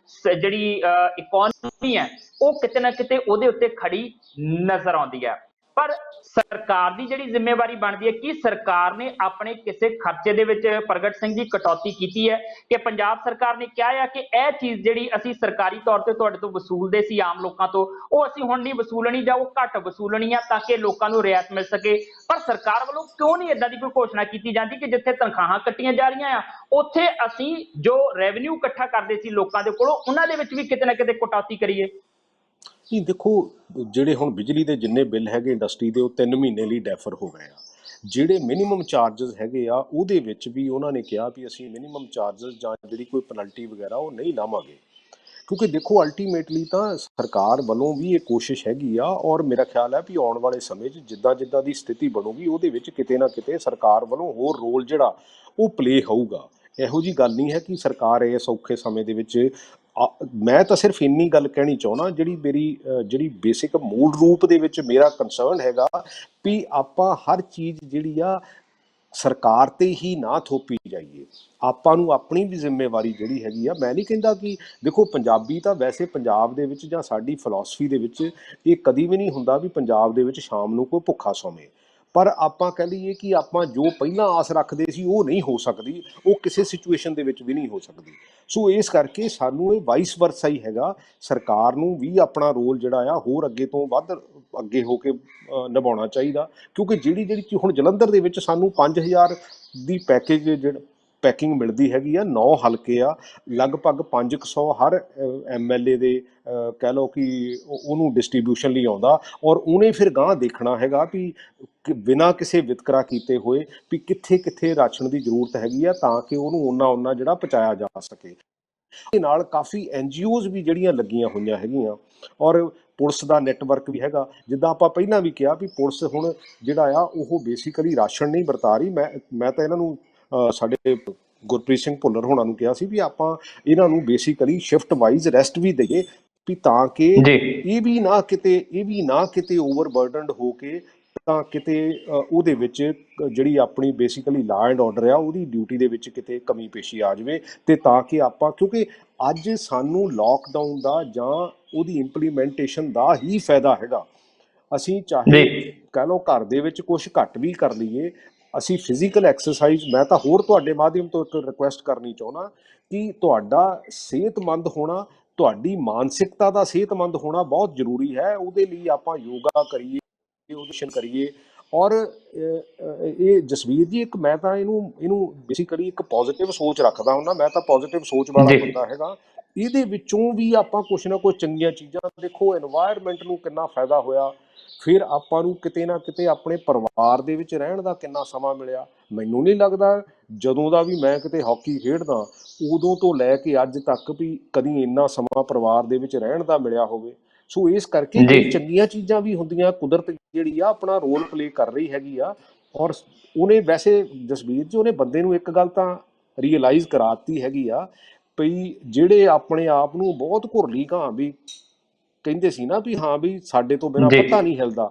ਜਿਹੜੀ ਇਕੋਨਮੀ ਹੈ ਉਹ ਕਿਤੇ ਨਾ ਕਿਤੇ ਉਹਦੇ ਉੱਤੇ ਖੜੀ ਨਜ਼ਰ ਆਉਂਦੀ ਹੈ। ਪਰ ਸਰਕਾਰ ਦੀ ਜਿਹੜੀ ਜ਼ਿੰਮੇਵਾਰੀ ਬਣਦੀ ਹੈ ਕਿ ਸਰਕਾਰ ਨੇ ਆਪਣੇ ਕਿਸੇ ਖਰਚੇ ਦੇ ਵਿੱਚ ਪ੍ਰਗਟ ਸਿੰਘ ਜੀ ਕਟੌਤੀ ਕੀਤੀ ਹੈ ਕਿ ਪੰਜਾਬ ਸਰਕਾਰ ਨੇ ਕਿਹਾ ਹੈ ਕਿ ਇਹ ਚੀਜ਼ ਜਿਹੜੀ ਅਸੀਂ ਸਰਕਾਰੀ ਤੌਰ ਤੇ ਤੁਹਾਡੇ ਤੋਂ ਵਸੂਲਦੇ ਸੀ ਆਮ ਲੋਕਾਂ ਤੋਂ, ਉਹ ਅਸੀਂ ਹੁਣ ਨਹੀਂ ਵਸੂਲਣੀ ਜਾਂ ਉਹ ਘੱਟ ਵਸੂਲਣੀ ਆ ਤਾਂ ਕਿ ਲੋਕਾਂ ਨੂੰ ਰਿਆਇਤ ਮਿਲ ਸਕੇ। ਪਰ ਸਰਕਾਰ ਵੱਲੋਂ ਕਿਉਂ ਨਹੀਂ ਏਦਾਂ ਦੀ ਕੋਈ ਘੋਸ਼ਣਾ ਕੀਤੀ ਜਾਂਦੀ ਕਿ ਜਿੱਥੇ ਤਨਖਾਹਾਂ ਕੱਟੀਆਂ ਜਾ ਰਹੀਆਂ ਆ ਉੱਥੇ ਅਸੀਂ ਜੋ ਰੈਵਨਿਊ ਇਕੱਠਾ ਕਰਦੇ ਸੀ ਲੋਕਾਂ ਦੇ ਕੋਲੋਂ ਉਹਨਾਂ ਦੇ ਵਿੱਚ ਵੀ ਕਿਤੇ ਨਾ ਕਿਤੇ ਕਟੌਤੀ ਕਰੀਏ। ਨਹੀਂ ਦੇਖੋ, ਜਿਹੜੇ ਹੁਣ ਬਿਜਲੀ ਦੇ ਜਿੰਨੇ ਬਿੱਲ ਹੈਗੇ ਇੰਡਸਟਰੀ ਦੇ ਉਹ 3 ਮਹੀਨੇ ਲਈ ਡੈਫਰ ਹੋ ਗਏ ਆ। ਜਿਹੜੇ ਮਿਨੀਮਮ ਚਾਰਜਸ ਹੈਗੇ ਆ ਉਹਦੇ ਵਿੱਚ ਵੀ ਉਹਨਾਂ ਨੇ ਕਿਹਾ ਵੀ ਅਸੀਂ ਮਿਨੀਮਮ ਚਾਰਜਸ ਜਾਂ ਜਿਹੜੀ ਕੋਈ ਪੈਨਲਟੀ ਵਗੈਰਾ ਉਹ ਨਹੀਂ ਲਾਵਾਂਗੇ, ਕਿਉਂਕਿ ਦੇਖੋ ਅਲਟੀਮੇਟਲੀ ਤਾਂ ਸਰਕਾਰ ਵੱਲੋਂ ਵੀ ਇਹ ਕੋਸ਼ਿਸ਼ ਹੈਗੀ ਆ। ਔਰ ਮੇਰਾ ਖਿਆਲ ਹੈ ਵੀ ਆਉਣ ਵਾਲੇ ਸਮੇਂ 'ਚ ਜਿੱਦਾਂ ਜਿੱਦਾਂ ਦੀ ਸਥਿਤੀ ਬਣੂਗੀ ਉਹਦੇ ਵਿੱਚ ਕਿਤੇ ਨਾ ਕਿਤੇ ਸਰਕਾਰ ਵੱਲੋਂ ਹੋਰ ਰੋਲ ਜਿਹੜਾ ਉਹ ਪਲੇ ਹੋਊਗਾ। ਇਹੋ ਜਿਹੀ ਗੱਲ ਨਹੀਂ ਹੈ ਕਿ ਸਰਕਾਰ ਇਸ ਔਖੇ ਸਮੇਂ ਦੇ ਵਿੱਚ ਮੈਂ ਤਾਂ ਸਿਰਫ ਇੰਨੀ ਗੱਲ ਕਹਿਣੀ ਚਾਹੁੰਦਾ, ਜਿਹੜੀ ਬੇਸਿਕ ਮੂਲ ਰੂਪ ਦੇ ਵਿੱਚ ਮੇਰਾ ਕੰਸਰਨ ਹੈਗਾ ਵੀ ਆਪਾਂ ਹਰ ਚੀਜ਼ ਜਿਹੜੀ ਆ ਸਰਕਾਰ ਤੇ ਹੀ ਨਾ ਥੋਪੀ ਜਾਈਏ। ਆਪਾਂ ਨੂੰ ਆਪਣੀ ਵੀ ਜ਼ਿੰਮੇਵਾਰੀ ਜਿਹੜੀ ਹੈਗੀ ਆ। ਮੈਂ ਨਹੀਂ ਕਹਿੰਦਾ ਕਿ ਦੇਖੋ ਪੰਜਾਬੀ ਤਾਂ ਵੈਸੇ ਪੰਜਾਬ ਦੇ ਵਿੱਚ ਜਾਂ ਸਾਡੀ ਫਿਲਾਸਫੀ ਦੇ ਵਿੱਚ ਇਹ ਕਦੀ ਵੀ ਨਹੀਂ ਹੁੰਦਾ ਵੀ ਪੰਜਾਬ ਦੇ ਵਿੱਚ ਸ਼ਾਮ ਨੂੰ ਕੋਈ ਭੁੱਖਾ ਸੌਵੇਂ, ਪਰ ਆਪਾਂ ਕਹਿ ਲਈਏ ਕਿ ਆਪਾਂ ਜੋ ਪਹਿਲਾਂ ਆਸ ਰੱਖਦੇ ਸੀ ਉਹ ਨਹੀਂ ਹੋ ਸਕਦੀ, ਉਹ ਕਿਸੇ ਸਿਚੁਏਸ਼ਨ ਦੇ ਵਿੱਚ ਵੀ ਨਹੀਂ ਹੋ ਸਕਦੀ। ਸੋ ਇਸ ਕਰਕੇ ਸਾਨੂੰ ਇਹ ਵਾਈਸ ਵਰਸਾ ਹੀ ਹੈਗਾ, ਸਰਕਾਰ ਨੂੰ ਵੀ ਆਪਣਾ ਰੋਲ ਜਿਹੜਾ ਆ ਹੋਰ ਅੱਗੇ ਤੋਂ ਵੱਧ ਅੱਗੇ ਹੋ ਕੇ ਨਿਭਾਉਣਾ ਚਾਹੀਦਾ। ਕਿਉਂਕਿ ਜਿਹੜੀ ਹੁਣ ਜਲੰਧਰ ਦੇ ਵਿੱਚ ਸਾਨੂੰ 5000 ਦੀ ਪੈਕਿੰਗ ਮਿਲਦੀ ਹੈਗੀ ਆ, 9 ਹਲਕੇ ਆ, ਲਗਭਗ 500 ਹਰ MLA ਦੇ ਕਹਿ ਲਓ ਕਿ ਉਹਨੂੰ ਡਿਸਟਰੀਬਿਊਸ਼ਨ ਲਈ ਆਉਂਦਾ। ਔਰ ਉਹਨੇ ਫਿਰ ਗਾਂਹ ਦੇਖਣਾ ਹੈਗਾ ਵੀ ਬਿਨਾਂ ਕਿਸੇ ਵਿਤਕਰਾ ਕੀਤੇ ਹੋਏ ਵੀ ਕਿੱਥੇ ਕਿੱਥੇ ਰਾਸ਼ਨ ਦੀ ਜ਼ਰੂਰਤ ਹੈਗੀ ਆ ਤਾਂ ਕਿ ਉਹਨੂੰ ਓਨਾ ਜਿਹੜਾ ਪਹੁੰਚਾਇਆ ਜਾ ਸਕੇ। ਇਹ ਨਾਲ ਕਾਫੀ NGOs ਵੀ ਜਿਹੜੀਆਂ ਲੱਗੀਆਂ ਹੋਈਆਂ ਹੈਗੀਆਂ ਔਰ ਪੁਲਿਸ ਦਾ ਨੈਟਵਰਕ ਵੀ ਹੈਗਾ। ਜਿੱਦਾਂ ਆਪਾਂ ਪਹਿਲਾਂ ਵੀ ਕਿਹਾ ਵੀ ਪੁਲਿਸ ਹੁਣ ਜਿਹੜਾ ਆ ਉਹ ਬੇਸਿਕਲੀ ਰਾਸ਼ਨ ਨਹੀਂ ਵਰਤਾ ਰਹੀ। ਮੈਂ ਤਾਂ ਇਹਨਾਂ ਨੂੰ ਸਾਡੇ ਗੁਰਪ੍ਰੀਤ ਸਿੰਘ ਭੁੱਲਰ ਹੋਣਾ ਨੂੰ ਕਿਹਾ ਸੀ ਵੀ ਆਪਾਂ ਇਹਨਾਂ ਨੂੰ ਬੇਸਿਕਲੀ ਸ਼ਿਫਟ ਵਾਈਜ਼ ਰੈਸਟ ਵੀ ਦਈਏ ਵੀ ਤਾਂ ਕਿ ਇਹ ਵੀ ਨਾ ਕਿਤੇ ਓਵਰਬਰਡਨਡ ਹੋ ਕੇ ਤਾਂ ਕਿਤੇ ਉਹਦੇ ਵਿੱਚ ਜਿਹੜੀ ਆਪਣੀ ਬੇਸਿਕਲੀ ਲਾ ਐਂਡ ਆਰਡਰ ਆ ਉਹਦੀ ਡਿਊਟੀ ਦੇ ਵਿੱਚ ਕਿਤੇ ਕਮੀ ਪੇਸ਼ੀ ਆ ਜਾਵੇ। ਤੇ ਤਾਂ ਕਿ ਆਪਾਂ, ਕਿਉਂਕਿ ਅੱਜ ਸਾਨੂੰ ਲੋਕਡਾਊਨ ਦਾ ਜਾਂ ਉਹਦੀ ਇੰਪਲੀਮੈਂਟੇਸ਼ਨ ਦਾ ਹੀ ਫਾਇਦਾ ਹੈਗਾ। ਅਸੀਂ ਚਾਹੇ ਕਹਿ ਲਓ ਘਰ ਦੇ ਵਿੱਚ ਕੁਛ ਘੱਟ ਵੀ ਕਰ ਲਈਏ, ਅਸੀਂ ਫਿਜ਼ੀਕਲ ਐਕਸਰਸਾਈਜ਼, ਮੈਂ ਤਾਂ ਹੋਰ ਤੁਹਾਡੇ ਮਾਧਿਅਮ ਤੋਂ ਇੱਕ ਰਿਕੁਐਸਟ ਕਰਨੀ ਚਾਹੁੰਦਾ ਕਿ ਤੁਹਾਡਾ ਸਿਹਤਮੰਦ ਹੋਣਾ, ਤੁਹਾਡੀ ਮਾਨਸਿਕਤਾ ਦਾ ਸਿਹਤਮੰਦ ਹੋਣਾ ਬਹੁਤ ਜ਼ਰੂਰੀ ਹੈ। ਉਹਦੇ ਲਈ ਆਪਾਂ ਯੋਗਾ ਕਰੀਏ, ਮੈਡੀਟੇਸ਼ਨ ਕਰੀਏ। ਔਰ ਇਹ ਜਸਵੀਰ ਜੀ ਇੱਕ ਮੈਂ ਤਾਂ ਇਹਨੂੰ ਬੇਸਿਕਲੀ ਇੱਕ ਪੋਜ਼ਿਟਿਵ ਸੋਚ ਰੱਖਦਾ ਹੁੰਦਾ। ਮੈਂ ਤਾਂ ਪੋਜ਼ਿਟਿਵ ਸੋਚ ਵਾਲਾ ਬੰਦਾ ਹੈਗਾ। ਇਹਦੇ ਵਿੱਚੋਂ ਵੀ ਆਪਾਂ ਕੁਛ ਨਾ ਕੁਛ ਚੰਗੀਆਂ ਚੀਜ਼ਾਂ ਦੇਖੋ, এনवायरमेंट ਨੂੰ ਕਿੰਨਾ ਫਾਇਦਾ ਹੋਇਆ, ਫਿਰ ਆਪਾਂ ਨੂੰ ਕਿਤੇ ਨਾ ਕਿਤੇ ਆਪਣੇ ਪਰਿਵਾਰ ਦੇ ਵਿੱਚ ਰਹਿਣ ਦਾ ਕਿੰਨਾ ਸਮਾਂ ਮਿਲਿਆ। ਮੈਨੂੰ ਨਹੀਂ ਲੱਗਦਾ ਜਦੋਂ ਦਾ ਵੀ ਮੈਂ ਕਿਤੇ ਹਾਕੀ ਖੇਡਦਾ ਉਦੋਂ ਤੋਂ ਲੈ ਕੇ ਅੱਜ ਤੱਕ ਵੀ ਕਦੀ ਇੰਨਾ ਸਮਾਂ ਪਰਿਵਾਰ ਦੇ ਵਿੱਚ ਰਹਿਣ ਦਾ ਮਿਲਿਆ ਹੋਵੇ। ਸੋ ਇਸ ਕਰਕੇ ਇਹ ਚੰਗੀਆਂ ਚੀਜ਼ਾਂ ਵੀ ਹੁੰਦੀਆਂ। ਕੁਦਰਤ ਜਿਹੜੀ ਆ ਆਪਣਾ ਰੋਲ ਪਲੇ ਕਰ ਰਹੀ ਹੈਗੀ ਆ। ਔਰ ਉਹਨੇ ਵੈਸੇ ਜਸਬੀਰ ਜੀ ਉਹਨੇ ਬੰਦੇ ਨੂੰ ਇੱਕ ਗੱਲ ਤਾਂ ਰੀਅਲਾਈਜ਼ ਕਰਾਤੀ ਹੈਗੀ ਆ ਵੀ ਜਿਹੜੇ ਆਪਣੇ ਆਪ ਨੂੰ ਬਹੁਤ ਘੁਰਲੀ ਘਾਂ ਵੀ ਕਹਿੰਦੇ ਸੀ ਨਾ ਵੀ ਹਾਂ ਵੀ ਸਾਡੇ ਤੋਂ ਬਿਨਾਂ ਪਤਾ ਨਹੀਂ ਹਿਲਦਾ,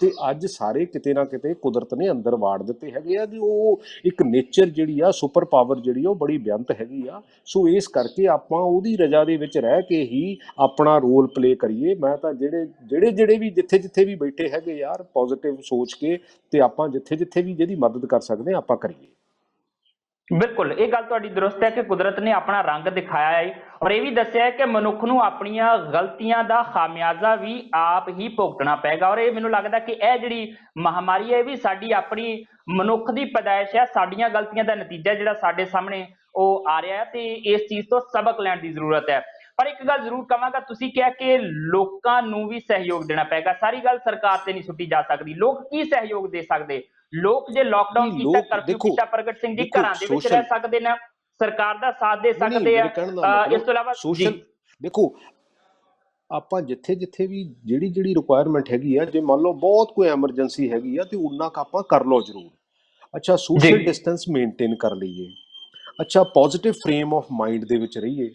ਤੇ ਅੱਜ ਸਾਰੇ ਕਿਤੇ ਨਾ ਕਿਤੇ ਕੁਦਰਤ ਨੇ ਅੰਦਰ ਵਾੜ ਦਿੱਤੇ ਹੈਗੇ ਆ ਕਿ ਉਹ ਇੱਕ ਨੇਚਰ ਜਿਹੜੀ ਆ, ਸੁਪਰ ਪਾਵਰ ਜਿਹੜੀ ਉਹ ਬੜੀ ਬੇਅੰਤ ਹੈਗੀ ਆ। ਸੋ ਇਸ ਕਰਕੇ ਆਪਾਂ ਉਹਦੀ ਰਜਾ ਦੇ ਵਿੱਚ ਰਹਿ ਕੇ ਹੀ ਆਪਣਾ ਰੋਲ ਪਲੇ ਕਰੀਏ। ਮੈਂ ਤਾਂ ਜਿਹੜੇ ਵੀ ਜਿੱਥੇ ਵੀ ਬੈਠੇ ਹੈਗੇ ਯਾਰ, ਪੋਜ਼ਿਟਿਵ ਸੋਚ ਕੇ ਤੇ ਆਪਾਂ ਜਿੱਥੇ ਵੀ ਜਿਹਦੀ ਮਦਦ ਕਰ ਸਕਦੇ ਹਾਂ ਆਪਾਂ ਕਰੀਏ। ਬਿਲਕੁਲ, ਇਹ ਗੱਲ ਤੁਹਾਡੀ ਦਰੁਸਤ ਹੈ ਕਿ ਕੁਦਰਤ ਨੇ ਆਪਣਾ ਰੰਗ ਦਿਖਾਇਆ ਹੈ ਔਰ ਇਹ ਵੀ ਦੱਸਿਆ ਹੈ ਕਿ ਮਨੁੱਖ ਨੂੰ ਆਪਣੀਆਂ ਗਲਤੀਆਂ ਦਾ ਖਾਮਿਆਜ਼ਾ ਵੀ ਆਪ ਹੀ ਭੁਗਤਣਾ ਪਏਗਾ। ਔਰ ਇਹ ਮੈਨੂੰ ਲੱਗਦਾ ਕਿ ਇਹ ਜਿਹੜੀ ਮਹਾਮਾਰੀ ਹੈ ਇਹ ਵੀ ਸਾਡੀ ਆਪਣੀ ਮਨੁੱਖ ਦੀ ਪੈਦਾਇਸ਼ ਹੈ, ਸਾਡੀਆਂ ਗਲਤੀਆਂ ਦਾ ਨਤੀਜਾ ਜਿਹੜਾ ਸਾਡੇ ਸਾਹਮਣੇ ਉਹ ਆ ਰਿਹਾ ਹੈ ਤੇ ਇਸ ਚੀਜ਼ ਤੋਂ ਸਬਕ ਲੈਣ ਦੀ ਜ਼ਰੂਰਤ ਹੈ। ਪਰ ਇੱਕ ਗੱਲ ਜ਼ਰੂਰ ਕਹਾਂਗਾ, ਤੁਸੀਂ ਕਿਹਾ ਕਿ ਲੋਕਾਂ ਨੂੰ ਵੀ ਸਹਿਯੋਗ ਦੇਣਾ ਪਏਗਾ। ਸਾਰੀ ਗੱਲ ਸਰਕਾਰ ਤੇ ਨਹੀਂ ਸੁੱਟੀ ਜਾ ਸਕਦੀ। ਲੋਕ ਕੀ ਸਹਿਯੋਗ ਦੇ ਸਕਦੇ? ਲੋਕ ਜੇ ਲੋਕਡਾਊਨ ਕੀਤਾ, ਕਰਫਿਊ ਕੀਤਾ, ਪ੍ਰਗਟ ਸਿੰਘ ਜੀ ਘਰਾਂ ਦੇ ਵਿੱਚ ਰਹਿ ਸਕਦੇ ਨੇ, ਸਰਕਾਰ ਦਾ ਸਾਥ ਦੇ ਨਹੀਂ ਸਕਦੇ ਮੇਰੇ ਆ। ਕਹਿਣ ਦਾ ਇਸ ਮਤਲਬ ਤੋਂ ਇਲਾਵਾ ਜੀ ਸੋਸ਼ਲ ਦੇਖੋ ਆਪਾਂ ਜਿੱਥੇ ਵੀ ਜਿਹੜੀ ਰਿਕੁਆਇਰਮੈਂਟ ਹੈਗੀ ਆ, ਜੇ ਮੰਨ ਲਓ ਬਹੁਤ ਕੋਈ ਐਮਰਜੈਂਸੀ ਹੈਗੀ ਆ ਤੇ ਉਨਾ ਕੁ ਆਪਾਂ ਕਰ ਲਓ ਜ਼ਰੂਰ। ਅੱਛਾ, ਜੀ ਸੋਸ਼ਲ ਡਿਸਟੈਂਸ ਮੇਨਟੇਨ ਕਰ ਲਈਏ। ਅੱਛਾ, ਪੋਜ਼ਿਟਿਵ ਫਰੇਮ ਆਫ ਮਾਈਂਡ ਦੇ ਵਿੱਚ ਰਹੀਏ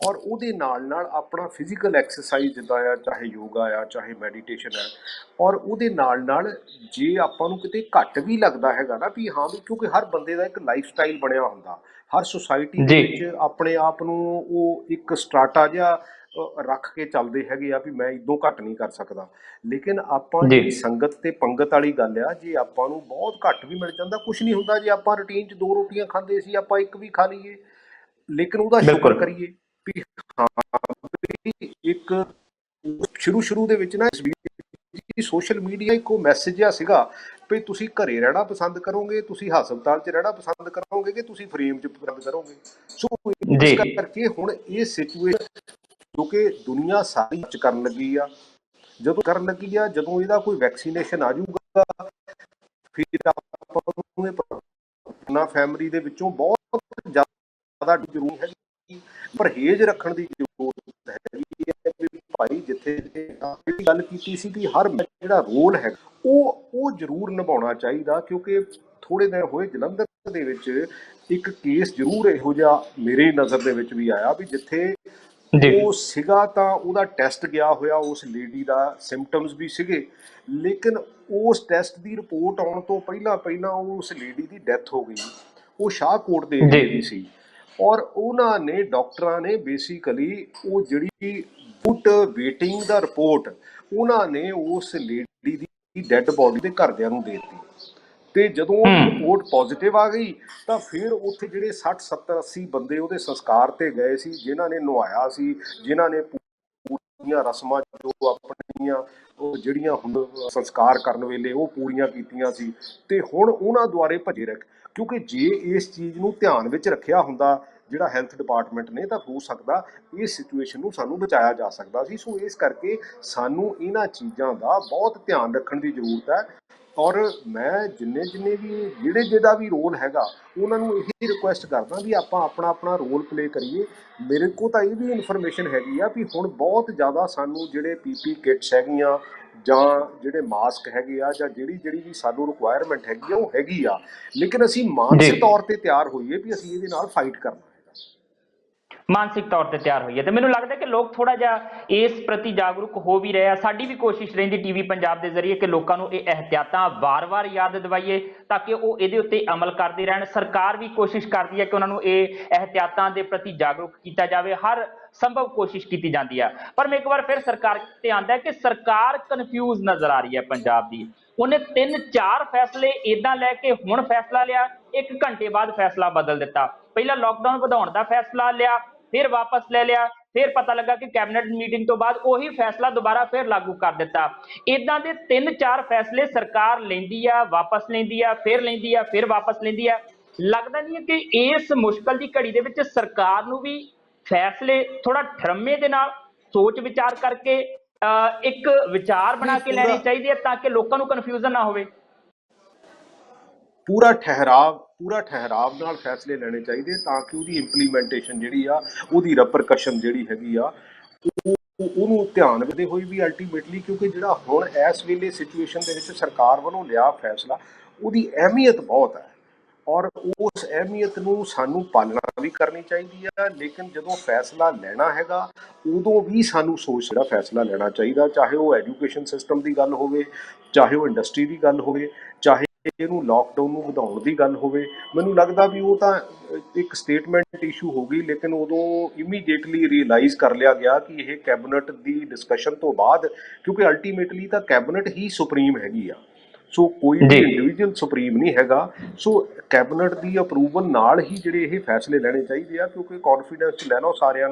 ਔਰ ਉਹਦੇ ਨਾਲ ਆਪਣਾ ਫਿਜ਼ੀਕਲ ਐਕਸਰਸਾਈਜ਼ ਜਿੱਦਾਂ ਆ, ਚਾਹੇ ਯੋਗਾ ਆ, ਚਾਹੇ ਮੈਡੀਟੇਸ਼ਨ ਹੈ, ਔਰ ਉਹਦੇ ਨਾਲ ਜੇ ਆਪਾਂ ਨੂੰ ਕਿਤੇ ਘੱਟ ਵੀ ਲੱਗਦਾ ਹੈਗਾ ਨਾ ਵੀ ਹਾਂ ਵੀ, ਕਿਉਂਕਿ ਹਰ ਬੰਦੇ ਦਾ ਇੱਕ ਲਾਈਫ ਸਟਾਈਲ ਬਣਿਆ ਹੁੰਦਾ, ਹਰ ਸੁਸਾਇਟੀ ਦੇ ਜੀ ਵਿੱਚ ਆਪਣੇ ਆਪ ਨੂੰ ਉਹ ਇੱਕ ਸਟਰਾਟਾ ਜਿਹਾ ਰੱਖ ਕੇ ਚੱਲਦੇ ਹੈਗੇ ਆ ਵੀ ਮੈਂ ਇਦੋਂ ਘੱਟ ਨਹੀਂ ਕਰ ਸਕਦਾ। ਲੇਕਿਨ ਆਪਾਂ ਜੀ ਜਿਹੜੀ ਸੰਗਤ ਤੇ ਪੰਗਤ ਵਾਲੀ ਗੱਲ ਆ, ਜੇ ਆਪਾਂ ਨੂੰ ਬਹੁਤ ਘੱਟ ਵੀ ਮਿਲ ਜਾਂਦਾ, ਕੁਝ ਨਹੀਂ ਹੁੰਦਾ। ਜੇ ਆਪਾਂ ਰੂਟੀਨ 'ਚ 2 ਰੋਟੀਆਂ ਖਾਂਦੇ ਸੀ, ਆਪਾਂ ਇੱਕ ਵੀ ਖਾ ਲਈਏ, ਲੇਕਿਨ ਉਹਦਾ ਸ਼ੁਕਰ ਬਿਲਕੁਲ ਕਰੀਏ ਵੀ ਹਾਂ ਵੀ ਇੱਕ ਸ਼ੁਰੂ ਦੇ ਵਿੱਚ ਨਾ ਸੋਸ਼ਲ ਮੀਡੀਆ ਇੱਕ ਉਹ ਮੈਸੇਜ ਜਿਹਾ ਸੀਗਾ ਵੀ ਤੁਸੀਂ ਘਰੇ ਰਹਿਣਾ ਪਸੰਦ ਕਰੋਗੇ, ਤੁਸੀਂ ਹਸਪਤਾਲ 'ਚ ਰਹਿਣਾ ਪਸੰਦ ਕਰੋਗੇ, ਕਿ ਤੁਸੀਂ ਫਰੇਮ 'ਚ ਪਸੰਦ ਕਰੋਗੇ। ਸੋ ਇਸ ਜੀ ਕਰਕੇ ਹੁਣ ਇਹ ਸਿਚੁਏਸ਼ਨ ਜੋ ਕਿ ਦੁਨੀਆ ਸਾਰੀ 'ਚ ਕਰਨ ਲੱਗੀ ਆ, ਜਦੋਂ ਇਹਦਾ ਕੋਈ ਵੈਕਸੀਨੇਸ਼ਨ ਆ ਜਾਊਗਾ, ਫਿਰ ਆਪਾਂ ਨੂੰ ਇਹ ਫੈਮਿਲੀ ਦੇ ਵਿੱਚੋਂ ਬਹੁਤ ਜ਼ਿਆਦਾ ਜ਼ਰੂਰੀ ਹੈ ਪਰਹੇਜ਼ ਰੱਖਣ ਦੀ ਜ਼ਰੂਰਤ ਹੈਗੀ ਹੈ ਵੀ ਭਾਈ ਜਿੱਥੇ ਜਿਹੜੀ ਗੱਲ ਕੀਤੀ ਸੀ ਕਿ ਹਰ ਜਿਹੜਾ ਰੋਲ ਹੈ ਉਹ ਜ਼ਰੂਰ ਨਿਭਾਉਣਾ ਚਾਹੀਦਾ। ਕਿਉਂਕਿ ਥੋੜੇ ਦਿਨ ਹੋਏ ਜਲੰਧਰ ਦੇ ਵਿੱਚ ਇੱਕ ਕੇਸ ਜ਼ਰੂਰ ਇਹੋ ਜਿਹਾ ਮੇਰੇ ਨਜ਼ਰ ਦੇ ਵਿੱਚ ਵੀ ਆਇਆ ਵੀ ਜਿੱਥੇ ਜੀ ਉਹ ਸੀਗਾ ਤਾਂ ਉਹਦਾ ਟੈਸਟ ਗਿਆ ਹੋਇਆ, ਉਸ ਲੇਡੀ ਦਾ ਸਿੰਪਟਮਸ ਵੀ ਸੀਗੇ, ਲੇਕਿਨ ਉਸ ਟੈਸਟ ਦੀ ਰਿਪੋਰਟ ਆਉਣ ਤੋਂ ਪਹਿਲਾਂ ਉਸ ਲੇਡੀ ਦੀ ਡੈਥ ਹੋ ਗਈ। ਉਹ ਸ਼ਾਹਕੋਟ ਦੇ ਜੀ ਏਰੀਏ ਦੀ ਸੀ ਔਰ ਉਹਨਾਂ ਨੇ ਡਾਕਟਰਾਂ ਨੇ ਬੇਸਿਕਲੀ ਉਹ ਜਿਹੜੀ ਗੁੱਡ ਵੇਟਿੰਗ ਦਾ ਰਿਪੋਰਟ ਉਹਨਾਂ ਨੇ ਉਸ ਲੇਡੀ ਦੀ ਡੈੱਡ ਬੋਡੀ ਦੇ ਘਰਦਿਆਂ ਨੂੰ ਦੇ ਦਿੱਤੀ। ਤੇ ਜਦੋਂ ਉਹਦੀ ਰਿਪੋਰਟ ਪੋਜ਼ਿਟਿਵ ਆ ਗਈ ਤਾਂ ਫਿਰ ਉੱਥੇ ਜਿਹੜੇ 60 70 80 ਬੰਦੇ ਉਹਦੇ ਸੰਸਕਾਰ ਤੇ ਗਏ ਸੀ, ਜਿਨ੍ਹਾਂ ਨੇ ਨਵਾਇਆ ਸੀ, ਜਿਨ੍ਹਾਂ ਨੇ ਪੂਰੀਆਂ ਰਸਮਾਂ ਜੋ ਆਪਣੀਆਂ ਉਹ ਜਿਹੜੀਆਂ ਹੁਣ ਸੰਸਕਾਰ ਕਰਨ ਵੇਲੇ ਉਹ ਪੂਰੀਆਂ ਕੀਤੀਆਂ ਸੀ। ਤੇ ਹੁਣ ਉਹਨਾਂ ਦੁਆਰੇ ਭੱਜੇ ਰੱਖ, ਕਿਉਂਕਿ ਜੇ ਇਸ ਚੀਜ਼ ਨੂੰ ਧਿਆਨ ਵਿੱਚ ਰੱਖਿਆ ਹੁੰਦਾ ਜਿਹੜਾ ਹੈਲਥ ਡਿਪਾਰਟਮੈਂਟ ਨੇ, ਤਾਂ ਹੋ ਸਕਦਾ ਇਸ ਸਿਚੁਏਸ਼ਨ ਨੂੰ ਸਾਨੂੰ ਬਚਾਇਆ ਜਾ ਸਕਦਾ ਸੀ। ਸੋ ਇਸ ਕਰਕੇ ਸਾਨੂੰ ਇਹਨਾਂ ਚੀਜ਼ਾਂ ਦਾ ਬਹੁਤ ਧਿਆਨ ਰੱਖਣ ਦੀ ਜ਼ਰੂਰਤ ਹੈ। ਔਰ ਮੈਂ ਜਿੰਨੇ ਵੀ ਜਿਹਦਾ ਵੀ ਰੋਲ ਹੈਗਾ ਉਹਨਾਂ ਨੂੰ ਇਹੀ ਰਿਕੁਐਸਟ ਕਰਦਾ ਵੀ ਆਪਾਂ ਆਪਣਾ ਰੋਲ ਪਲੇ ਕਰੀਏ। ਮੇਰੇ ਕੋਲ ਤਾਂ ਇਹ ਵੀ ਇਨਫੋਰਮੇਸ਼ਨ ਹੈਗੀ ਆ ਵੀ ਹੁਣ ਬਹੁਤ ਜ਼ਿਆਦਾ ਸਾਨੂੰ ਜਿਹੜੇ ਪੀਪੀ ਕਿਟਸ ਹੈਗੀਆਂ ਜਾਂ ਜਿਹੜੇ ਮਾਸਕ ਹੈਗੇ ਆ ਜਾਂ ਜਿਹੜੀ ਵੀ ਸਾਨੂੰ ਰਿਕੁਆਇਰਮੈਂਟ ਹੈਗੀ ਆ ਉਹ ਹੈਗੀ ਆ, ਲੇਕਿਨ ਅਸੀਂ ਜੀ ਮਾਨਸਿਕ ਤੌਰ ਤੇ ਤਿਆਰ ਹੋਈਏ ਵੀ ਅਸੀਂ ਇਹਦੇ ਨਾਲ ਫਾਈਟ ਕਰਨਾ ਹੈਗਾ। ਮਾਨਸਿਕ ਤੌਰ ਤੇ ਤਿਆਰ ਹੋਈ ਹੈ ਤੇ ਮੈਨੂੰ ਲੱਗਦਾ ਕਿ ਲੋਕ ਥੋੜਾ ਜਿਹਾ ਇਸ ਪ੍ਰਤੀ ਜਾਗਰੂਕ ਹੋ ਵੀ ਰਹੇ ਆ। ਸਾਡੀ ਵੀ ਕੋਸ਼ਿਸ਼ ਰਹਿੰਦੀ ਟੀਵੀ ਪੰਜਾਬ ਦੇ ਜ਼ਰੀਏ ਕਿ ਲੋਕਾਂ ਨੂੰ ਇਹ ਅਹਿਤਿਆਤਾਂ ਵਾਰ-ਵਾਰ ਯਾਦ ਦਿਵਾਈਏ ਤਾਂ ਕਿ ਉਹ ਇਹਦੇ ਉੱਤੇ ਅਮਲ ਕਰਦੇ ਰਹਿਣ। ਸਰਕਾਰ ਵੀ ਕੋਸ਼ਿਸ਼ ਕਰਦੀ ਹੈ ਕਿ ਉਹਨਾਂ ਨੂੰ ਇਹ ਅਹਿਤਿਆਤਾਂ ਦੇ ਪ੍ਰਤੀ ਜਾਗਰੂਕ ਕੀਤਾ ਜਾਵੇ, ਹਰ ਸੰਭਵ ਕੋਸ਼ਿਸ਼ ਕੀਤੀ ਜਾਂਦੀ ਆ। ਪਰ ਮੈਂ ਇੱਕ ਵਾਰ ਫਿਰ ਸਰਕਾਰ ਤੇ ਆਉਂਦਾ ਕਿ ਸਰਕਾਰ ਕਨਫਿਊਜ਼ ਨਜ਼ਰ ਆ ਰਹੀ ਹੈ ਪੰਜਾਬ ਦੀ। ਉਹਨੇ 3-4 ਫੈਸਲੇ ਇਦਾਂ ਲੈ ਕੇ ਹੁਣ ਫੈਸਲਾ ਲਿਆ, 1 ਘੰਟੇ ਬਾਅਦ ਫੈਸਲਾ ਬਦਲ ਦਿੱਤਾ। ਪਹਿਲਾਂ ਲਾਕਡਾਊਨ ਵਧਾਉਣ ਦਾ ਫੈਸਲਾ ਲਿਆ, ਫਿਰ ਵਾਪਸ ਲੈ ਲਿਆ, ਫਿਰ ਪਤਾ ਲੱਗਾ ਕਿ ਕੈਬਨਿਟ ਮੀਟਿੰਗ ਤੋਂ ਬਾਅਦ ਉਹੀ ਫੈਸਲਾ ਦੁਬਾਰਾ ਫਿਰ ਲਾਗੂ ਕਰ ਦਿੱਤਾ। ਇਦਾਂ ਦੇ 3-4 ਫੈਸਲੇ ਸਰਕਾਰ ਲੈਂਦੀ ਆ, ਵਾਪਸ ਲੈਂਦੀ ਆ, ਫਿਰ ਵਾਪਸ ਲੈਂਦੀ ਆ। ਲੱਗਦਾ ਨਹੀਂ ਹੈ ਕਿ ਇਸ ਮੁਸ਼ਕਲ ਦੀ ਘੜੀ ਦੇ ਵਿੱਚ ਸਰਕਾਰ ਨੂੰ ਵੀ ਫੈਸਲੇ ਥੋੜਾ ਠਰਮੇ ਦੇ ਨਾਲ ਸੋਚ ਵਿਚਾਰ ਕਰਕੇ ਇੱਕ ਵਿਚਾਰ ਬਣਾ ਨਹੀਂ ਕੇ ਲੈਣੇ ਚਾਹੀਦੇ ਆ ਤਾਂ ਕਿ ਲੋਕਾਂ ਨੂੰ ਕਨਫਿਊਜ਼ਨ ਨਾ ਹੋਵੇ। ਪੂਰਾ ਠਹਿਰਾਵ ਨਾਲ ਫੈਸਲੇ ਲੈਣੇ ਚਾਹੀਦੇ ਤਾਂ ਕਿ ਉਹਦੀ ਇੰਪਲੀਮੈਂਟੇਸ਼ਨ ਜਿਹੜੀ ਆ, ਉਹਦੀ ਰੈਪਰਕਸ਼ਨ ਜਿਹੜੀ ਹੈਗੀ ਆ ਉਹਨੂੰ ਧਿਆਨ ਰੱਖਦੇ ਹੋਏ ਵੀ ਅਲਟੀਮੇਟਲੀ, ਕਿਉਂਕਿ ਜਿਹੜਾ ਹੁਣ ਇਸ ਵੇਲੇ ਸਿਚੁਏਸ਼ਨ ਦੇ ਵਿੱਚ ਸਰਕਾਰ ਵੱਲੋਂ ਲਿਆ ਫੈਸਲਾ ਉਹਦੀ ਅਹਿਮੀਅਤ ਬਹੁਤ ਹੈ ਔਰ ਉਸ ਅਹਿਮੀਅਤ ਨੂੰ ਸਾਨੂੰ ਪਾਲਣਾ ਵੀ ਕਰਨੀ ਚਾਹੀਦੀ ਆ। ਲੇਕਿਨ ਜਦੋਂ ਫੈਸਲਾ ਲੈਣਾ ਹੈਗਾ ਉਦੋਂ ਵੀ ਸਾਨੂੰ ਸੋਚ ਜਿਹੜਾ ਫੈਸਲਾ ਲੈਣਾ ਚਾਹੀਦਾ, ਚਾਹੇ ਉਹ ਐਜੂਕੇਸ਼ਨ ਸਿਸਟਮ ਦੀ ਗੱਲ ਹੋਵੇ, ਚਾਹੇ ਉਹ ਇੰਡਸਟਰੀ ਦੀ ਗੱਲ ਹੋਵੇ, ਚਾਹੇ ਇਹਨੂੰ ਲਾਕਡਾਊਨ ਨੂੰ ਵਧਾਉਣ ਦੀ ਗੱਲ ਹੋਵੇ। ਮੈਨੂੰ ਲੱਗਦਾ ਵੀ ਉਹ ਤਾਂ ਇੱਕ ਸਟੇਟਮੈਂਟ ਇਸ਼ੂ ਹੋ ਗਈ, ਲੇਕਿਨ ਉਦੋਂ ਇਮੀਡੀਏਟਲੀ ਰਿਅਲਾਈਜ਼ ਕਰ ਲਿਆ ਗਿਆ ਕਿ ਇਹ ਕੈਬਨਿਟ ਦੀ ਡਿਸਕਸ਼ਨ ਤੋਂ ਬਾਅਦ, ਕਿਉਂਕਿ ਅਲਟੀਮੇਟਲੀ ਤਾਂ ਕੈਬਨਿਟ ਹੀ ਸੁਪਰੀਮ ਹੈਗੀ ਆ, ਸੋ ਕੋਈ ਵੀ ਜੀ ਇੰਡੀਵਿਜੂਅਲ ਸੁਪਰੀਮ ਨਹੀਂ ਹੈਗਾ। ਸੋ ਕੈਬਨਿਟ ਦੀ ਅਪਰੂਵਲ ਨਾਲ ਹੀ ਜਿਹੜੇ ਇਹ ਫੈਸਲੇ ਲੈਣੇ ਚਾਹੀਦੇ ਆ, ਕਿਉਂਕਿ ਕੌਨਫੀਡੈਂਸ 'ਚ ਲੈ ਲਓ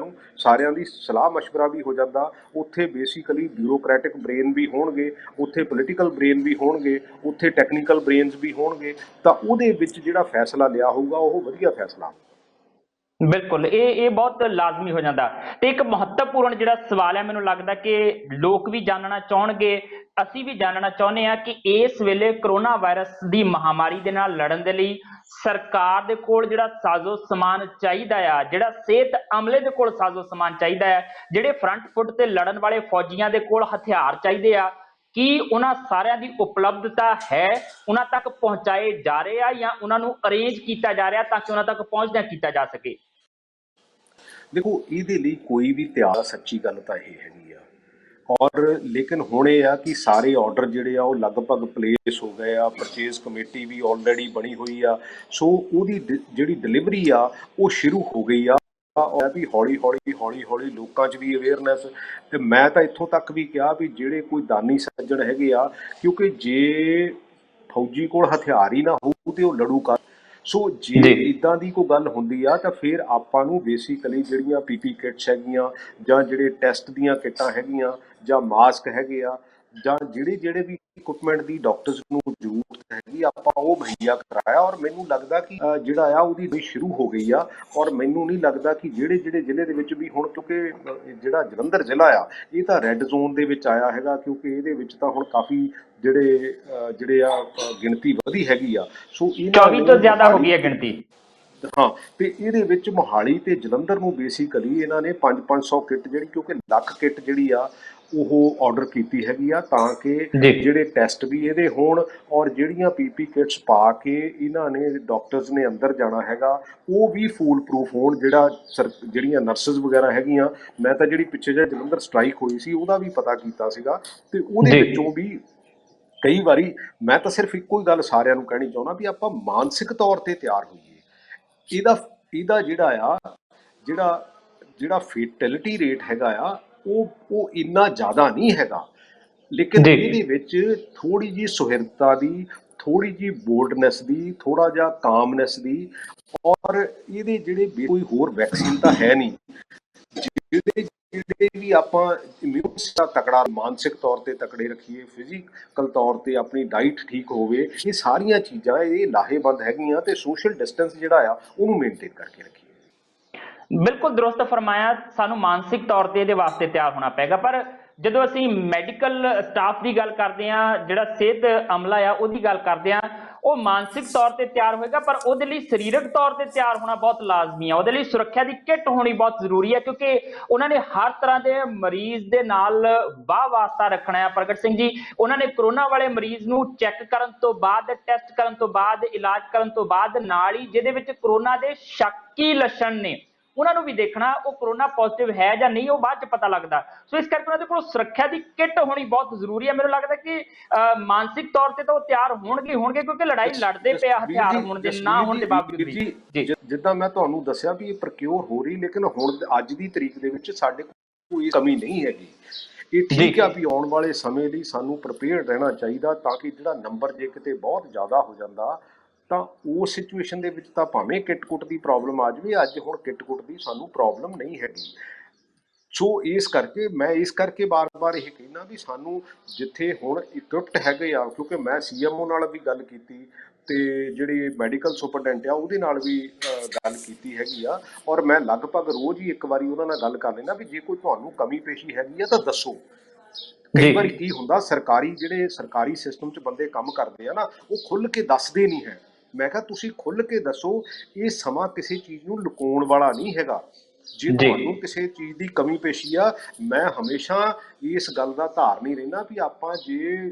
ਸਾਰਿਆਂ ਦੀ ਸਲਾਹ ਮਸ਼ਵਰਾ ਵੀ ਹੋ ਜਾਂਦਾ। ਉੱਥੇ ਬੇਸਿਕਲੀ ਬਿਊਰੋਕ੍ਰੈਟਿਕ ਬ੍ਰੇਨ ਵੀ ਹੋਣਗੇ, ਉੱਥੇ ਪੋਲੀਟੀਕਲ ਬ੍ਰੇਨ ਵੀ ਹੋਣਗੇ, ਉੱਥੇ ਟੈਕਨੀਕਲ ਬ੍ਰੇਨਸ ਵੀ ਹੋਣਗੇ, ਤਾਂ ਉਹਦੇ ਵਿੱਚ ਜਿਹੜਾ ਫੈਸਲਾ ਲਿਆ ਹੋਊਗਾ ਉਹ ਵਧੀਆ ਫੈਸਲਾ। ਬਿਲਕੁਲ ਇਹ ਬਹੁਤ ਲਾਜ਼ਮੀ ਹੋ ਜਾਂਦਾ। ਤੇ ਇੱਕ ਮਹੱਤਵਪੂਰਨ ਜਿਹੜਾ ਸਵਾਲ ਹੈ, ਮੈਨੂੰ ਲੱਗਦਾ ਕਿ ਲੋਕ ਵੀ ਜਾਣਨਾ ਚਾਹਣਗੇ, ਅਸੀਂ ਵੀ ਜਾਣਨਾ ਚਾਹੁੰਦੇ ਹਾਂ ਕਿ ਇਸ ਵੇਲੇ ਕਰੋਨਾ ਵਾਇਰਸ ਦੀ ਮਹਾਮਾਰੀ ਦੇ ਨਾਲ ਲੜਨ ਦੇ ਲਈ ਸਰਕਾਰ ਦੇ ਕੋਲ ਜਿਹੜਾ ਸਾਜ਼ੋ ਸਮਾਨ ਚਾਹੀਦਾ ਆ, ਜਿਹੜਾ ਸਿਹਤ ਅਮਲੇ ਦੇ ਕੋਲ ਸਾਜ਼ੋ ਸਮਾਨ ਚਾਹੀਦਾ ਹੈ, ਜਿਹੜੇ ਫਰੰਟ ਫੁੱਟ ਤੇ ਲੜਨ ਵਾਲੇ ਫੌਜੀਆਂ ਦੇ ਕੋਲ ਹਥਿਆਰ ਚਾਹੀਦੇ ਆ, ਕੀ ਉਹਨਾਂ ਸਾਰਿਆਂ ਦੀ ਉਪਲਬਧਤਾ ਹੈ? ਉਹਨਾਂ ਤੱਕ ਪਹੁੰਚਾਏ ਜਾ ਰਹੇ ਆ ਜਾਂ ਉਹਨਾਂ ਨੂੰ ਅਰੇਂਜ ਕੀਤਾ ਜਾ ਰਿਹਾ ਤਾਂ ਕਿ ਉਹਨਾਂ ਤੱਕ ਪਹੁੰਚਦਿਆਂ ਕੀਤਾ ਜਾ ਸਕੇ? ਦੇਖੋ, ਇਹਦੇ ਲਈ ਕੋਈ ਵੀ ਤਿਆਰ, ਸੱਚੀ ਗੱਲ ਤਾਂ ਇਹ ਹੈਗੀ ਆ। ਔਰ ਲੇਕਿਨ ਹੁਣ ਇਹ ਆ ਕਿ ਸਾਰੇ ਆਰਡਰ ਜਿਹੜੇ ਆ ਉਹ ਲਗਭਗ ਪਲੇਸ ਹੋ ਗਏ ਆ, ਪਰਚੇਜ਼ ਕਮੇਟੀ ਵੀ ਆਲਰੇਡੀ ਬਣੀ ਹੋਈ ਆ, ਸੋ ਉਹਦੀ ਜਿਹੜੀ ਡਿਲੀਵਰੀ ਆ ਉਹ ਸ਼ੁਰੂ ਹੋ ਗਈ ਆ। ਵੀ ਹੌਲੀ ਹੌਲੀ ਲੋਕਾਂ 'ਚ ਵੀ ਅਵੇਅਰਨੈਸ, ਤੇ ਮੈਂ ਤਾਂ ਇੱਥੋਂ ਤੱਕ ਵੀ ਕਿਹਾ ਵੀ ਜਿਹੜੇ ਕੋਈ ਦਾਨੀ ਸੱਜਣ ਹੈਗੇ ਆ, ਕਿਉਂਕਿ ਜੇ ਫੌਜੀ ਕੋਲ ਹਥਿਆਰ ਹੀ ਨਾ ਹੋਊ ਤੇ ਉਹ ਲੜੂਗਾ। ਸੋ ਜੇ ਜੀ ਇੱਦਾਂ ਦੀ ਕੋਈ ਗੱਲ ਹੁੰਦੀ ਆ ਤਾਂ ਫਿਰ ਆਪਾਂ ਨੂੰ ਬੇਸਿਕਲੀ ਜਿਹੜੀਆਂ ਪੀਪੀ ਕਿਟਸ ਹੈਗੀਆਂ, ਜਾਂ ਜਿਹੜੇ ਟੈਸਟ ਦੀਆਂ ਕਿੱਟਾਂ ਹੈਗੀਆਂ, ਜਾਂ ਮਾਸਕ ਹੈਗੇ ਆ, ਜਾਂ ਜਿਹੜੇ ਵੀ ਇਕੁਇਪਮੈਂਟ ਦੀ ਡਾਕਟਰਸ ਨੂੰ ਜ਼ਰੂਰਤ ਹੈਗੀ, ਆਪਾਂ ਉਹ ਮੁਹੱਈਆ ਕਰਾਇਆ। ਔਰ ਮੈਨੂੰ ਲੱਗਦਾ ਕਿ ਜਿਹੜਾ ਆ ਉਹਦੀ ਵੀ ਸ਼ੁਰੂ ਹੋ ਗਈ ਆ। ਔਰ ਮੈਨੂੰ ਨਹੀਂ ਲੱਗਦਾ ਕਿ ਜਿਹੜੇ ਜ਼ਿਲ੍ਹੇ ਦੇ ਵਿੱਚ ਵੀ ਹੁਣ, ਕਿਉਂਕਿ ਜਿਹੜਾ ਜਲੰਧਰ ਜ਼ਿਲ੍ਹਾ ਆ ਇਹ ਤਾਂ ਰੈੱਡ ਜ਼ੋਨ ਦੇ ਵਿੱਚ ਆਇਆ ਹੈਗਾ, ਕਿਉਂਕਿ ਇਹਦੇ ਵਿੱਚ ਤਾਂ ਹੁਣ ਕਾਫੀ ਜਿਹੜੇ ਆ ਗਿਣਤੀ ਵਧੀ ਹੈਗੀ ਆ। ਸੋ ਇਹਨਾਂ 24 ਨੇ ਤੋਂ ਜ਼ਿਆਦਾ ਹੋ ਮੋਹਾਲੀ, ਗਈ ਹੈ ਗਿਣਤੀ। ਹਾਂ, ਤੇ ਇਹਦੇ ਵਿੱਚ ਮੋਹਾਲੀ ਤੇ ਜਲੰਧਰ ਨੂੰ ਬੇਸਿਕਲੀ ਇਹਨਾਂ ਨੇ 500 ਕਿੱਟ, ਜਿਹੜੀ ਕਿਉਂਕਿ ਲੱਖ ਕਿੱਟ ਜਿਹੜੀ ਆ ਉਹ ਆਰਡਰ ਕੀਤੀ ਹੈਗੀ ਆ, ਤਾਂ ਕਿ ਜੀ ਜਿਹੜੇ ਟੈਸਟ ਵੀ ਇਹਦੇ ਹੋਣ, ਔਰ ਜਿਹੜੀਆਂ ਪੀਪੀ ਕਿਟਸ ਪਾ ਕੇ ਇਹਨਾਂ ਨੇ ਡਾਕਟਰਸ ਨੇ ਅੰਦਰ ਜਾਣਾ ਹੈਗਾ ਉਹ ਵੀ ਫੂਲ ਪ੍ਰੂਫ ਹੋਣ। ਜਿਹੜੀਆਂ ਨਰਸਿਸ ਵਗੈਰਾ ਹੈਗੀਆਂ, ਮੈਂ ਤਾਂ ਜਿਹੜੀ ਪਿੱਛੇ ਜਿਹੇ ਜਲੰਧਰ ਸਟ੍ਰਾਈਕ ਹੋਈ ਸੀ ਉਹਦਾ ਵੀ ਪਤਾ ਕੀਤਾ ਸੀਗਾ, ਤੇ ਉਹਦੇ ਜੀ ਵਿੱਚੋਂ ਵੀ ਕਈ ਵਾਰੀ ਮੈਂ ਤਾਂ ਸਿਰਫ ਇੱਕੋ ਹੀ ਗੱਲ ਸਾਰਿਆਂ ਨੂੰ ਕਹਿਣੀ ਚਾਹੁੰਦਾ ਵੀ ਆਪਾਂ ਮਾਨਸਿਕ ਤੌਰ ਤੇ ਤਿਆਰ ਹੋਈਏ। ਇਹਦਾ ਜਿਹੜਾ ਫੇਟੈਲਿਟੀ ਰੇਟ ਹੈਗਾ ਆ ਉਹ ਇੰਨਾ ਜ਼ਿਆਦਾ ਨਹੀਂ ਹੈਗਾ, ਲੇਕਿਨ ਜੀ ਇਹਦੇ ਵਿੱਚ ਥੋੜੀ ਜਿਹੀ ਸੁਹਿਰਦਤਾ ਦੀ, ਥੋੜੀ ਜਿਹੀ ਬੋਲਡਨੈਸ ਦੀ, ਥੋੜਾ ਜਿਹਾ ਕਾਮਨੈਸ ਦੀ, ਔਰ ਇਹਦੇ ਜਿਹੜੇ ਕੋਈ ਹੋਰ ਵੈਕਸੀਨ ਤਾਂ ਹੈ ਨਹੀਂ ਜਿਹੜੇ ਵੀ ਆਪਾਂ ਇਮਿਊਨ ਸਿਸਟਮ ਤਕੜਾ, ਮਾਨਸਿਕ ਤੌਰ ਤੇ ਤਕੜੇ ਰੱਖੀਏ, ਫਿਜ਼ੀਕਲ ਤੌਰ ਤੇ ਆਪਣੀ ਡਾਈਟ ਠੀਕ ਹੋਵੇ, ਇਹ ਸਾਰੀਆਂ ਚੀਜ਼ਾਂ ਇਹ ਲਾਹੇਵੰਦ ਹੈਗੀਆਂ। ਤੇ ਸੋਸ਼ਲ ਡਿਸਟੈਂਸ ਜਿਹੜਾ ਆ ਉਹਨੂੰ ਮੇਨਟੇਨ ਕਰਕੇ ਰੱਖੀਏ। ਬਿਲਕੁਲ ਦਰੁਸਤ ਫਰਮਾਇਆ। ਸਾਨੂੰ ਮਾਨਸਿਕ ਤੌਰ ਤੇ ਇਹਦੇ ਵਾਸਤੇ ਤਿਆਰ ਹੋਣਾ ਪਏਗਾ। ਪਰ ਜਦੋਂ ਅਸੀਂ ਮੈਡੀਕਲ ਸਟਾਫ ਦੀ ਗੱਲ ਕਰਦੇ ਹਾਂ, ਜਿਹੜਾ ਸਿਹਤ ਅਮਲਾ ਆ ਉਹਦੀ ਗੱਲ ਕਰਦੇ ਹਾਂ, ਉਹ ਮਾਨਸਿਕ ਤੌਰ ਤੇ ਤਿਆਰ ਹੋਏਗਾ, ਪਰ ਉਹਦੇ ਲਈ ਸਰੀਰਕ ਤੌਰ ਤੇ ਤਿਆਰ ਹੋਣਾ ਬਹੁਤ ਲਾਜ਼ਮੀ ਆ। ਉਹਦੇ ਲਈ ਸੁਰੱਖਿਆ ਦੀ ਕਿੱਟ ਹੋਣੀ ਬਹੁਤ ਜ਼ਰੂਰੀ ਹੈ, ਕਿਉਂਕਿ ਉਹਨਾਂ ਨੇ ਹਰ ਤਰ੍ਹਾਂ ਦੇ ਮਰੀਜ਼ ਦੇ ਨਾਲ ਵਾਹ ਵਾਸਤਾ ਰੱਖਣਾ ਹੈ। ਪ੍ਰਗਟ ਸਿੰਘ ਜੀ, ਉਹਨਾਂ ਨੇ ਕਰੋਨਾ ਵਾਲੇ ਮਰੀਜ਼ ਨੂੰ ਚੈੱਕ ਕਰਨ ਤੋਂ ਬਾਅਦ, ਟੈਸਟ ਕਰਨ ਤੋਂ ਬਾਅਦ, ਇਲਾਜ ਕਰਨ ਤੋਂ ਬਾਅਦ, ਨਾਲ ਹੀ ਜਿਹਦੇ ਵਿੱਚ ਕਰੋਨਾ ਦੇ ਸ਼ੱਕੀ ਲੱਛਣ ਨੇ ਉਹਨਾਂ ਨੂੰ ਵੀ ਦੇਖਣਾ, ਉਹ ਕਰੋਨਾ ਪੋਜ਼ਿਟਿਵ ਹੈ ਜਾਂ ਨਹੀਂ, ਉਹ ਬਾਅਦ ਚ ਪਤਾ ਲੱਗਦਾ। ਸੋ ਇਸ ਕਰਕੇ ਉਹਨਾਂ ਦੇ ਕੋਲ ਸੁਰੱਖਿਆ ਦੀ ਕਿੱਟ ਹੋਣੀ ਬਹੁਤ ਜ਼ਰੂਰੀ ਹੈ। ਮੈਨੂੰ ਲੱਗਦਾ ਕਿ ਮਾਨਸਿਕ ਤੌਰ ਤੇ ਤਾਂ ਉਹ ਤਿਆਰ ਹੋਣਗੇ, ਕਿਉਂਕਿ ਲੜਾਈ ਲੜਦੇ ਪਿਆ ਹਥਿਆਰ ਹੋਣ ਦੇ ਨਾ ਹੋਣ ਦੇ ਬਾਵਜੂਦ ਵੀ। ਜੀ ਜਿੱਦਾਂ ਮੈਂ ਤੁਹਾਨੂੰ ਦੱਸਿਆ ਵੀ ਇਹ ਪ੍ਰਕਿਉਰ ਹੋ ਰਹੀ, ਲੇਕਿਨ ਹੁਣ ਅੱਜ ਦੀ ਤਰੀਕ ਦੇ ਵਿੱਚ ਸਾਡੇ ਕੋਲ ਕੋਈ ਕਮੀ ਨਹੀਂ ਹੈਗੀ। ਇਹ ਠੀਕ ਆ ਵੀ ਆਉਣ ਵਾਲੇ ਸਮੇਂ ਲਈ ਸਾਨੂੰ ਪ੍ਰੀਪੇਅਰਡ ਰਹਿਣਾ ਚਾਹੀਦਾ, ਤਾਂ ਕਿ ਜਿਹੜਾ ਨੰਬਰ ਜੇ ਕਿਤੇ ਬਹੁਤ ਜ਼ਿਆਦਾ ਹੋ ਜਾਂਦਾ ਤਾਂ ਉਸ ਸਿਚੁਏਸ਼ਨ ਦੇ ਵਿੱਚ ਤਾਂ ਭਾਵੇਂ ਕਿੱਟ ਕੁੱਟ ਦੀ ਪ੍ਰੋਬਲਮ ਆ ਜਾਵੇ। ਅੱਜ ਹੁਣ ਕਿੱਟ ਕੁੱਟ ਦੀ ਸਾਨੂੰ ਪ੍ਰੋਬਲਮ ਨਹੀਂ ਹੈਗੀ। ਸੋ ਇਸ ਕਰਕੇ ਬਾਰ-ਬਾਰ ਇਹ ਕਹਿਣਾ ਵੀ ਸਾਨੂੰ ਜਿੱਥੇ ਹੁਣ ਇਕਵਿਪਡ ਹੈਗੇ ਆ, ਕਿਉਂਕਿ ਮੈਂ ਸੀਐਮਓ ਨਾਲ ਵੀ ਗੱਲ ਕੀਤੀ ਤੇ ਜਿਹੜੀ ਮੈਡੀਕਲ ਸੁਪਰਡੈਂਟ ਆ ਉਹਦੇ ਨਾਲ ਵੀ ਗੱਲ ਕੀਤੀ ਹੈਗੀ ਆ, ਔਰ ਮੈਂ ਲਗਭਗ ਰੋਜ਼ ਹੀ ਇੱਕ ਵਾਰੀ ਉਹਨਾਂ ਨਾਲ ਗੱਲ ਕਰ ਲੈਂਦਾ ਵੀ ਜੇ ਕੋਈ ਤੁਹਾਨੂੰ ਕਮੀ ਪੇਸ਼ੀ ਹੈਗੀ ਆ ਤਾਂ ਦੱਸੋ। ਕਈ ਵਾਰੀ ਕੀ ਹੁੰਦਾ, ਸਰਕਾਰੀ ਸਿਸਟਮ 'ਚ ਬੰਦੇ ਕੰਮ ਕਰਦੇ ਆ ਨਾ, ਉਹ ਖੁੱਲ੍ਹ ਕੇ ਦੱਸਦੇ ਨਹੀਂ ਹੈ। ਮੈਂ ਕਿਹਾ ਤੁਸੀਂ ਖੁੱਲ੍ਹ ਕੇ ਦੱਸੋ, ਇਹ ਸਮਾਂ ਕਿਸੇ ਚੀਜ਼ ਨੂੰ ਲੁਕਾਉਣ ਵਾਲਾ ਨਹੀਂ ਹੈਗਾ। ਜੇ ਤੁਹਾਨੂੰ ਕਿਸੇ ਚੀਜ਼ ਦੀ ਕਮੀ ਪੇਸ਼ੀ ਆ, ਮੈਂ ਹਮੇਸ਼ਾ ਇਸ ਗੱਲ ਦਾ ਧਾਰਨੀ ਰਹਿਣਾ ਵੀ ਆਪਾਂ ਜੇ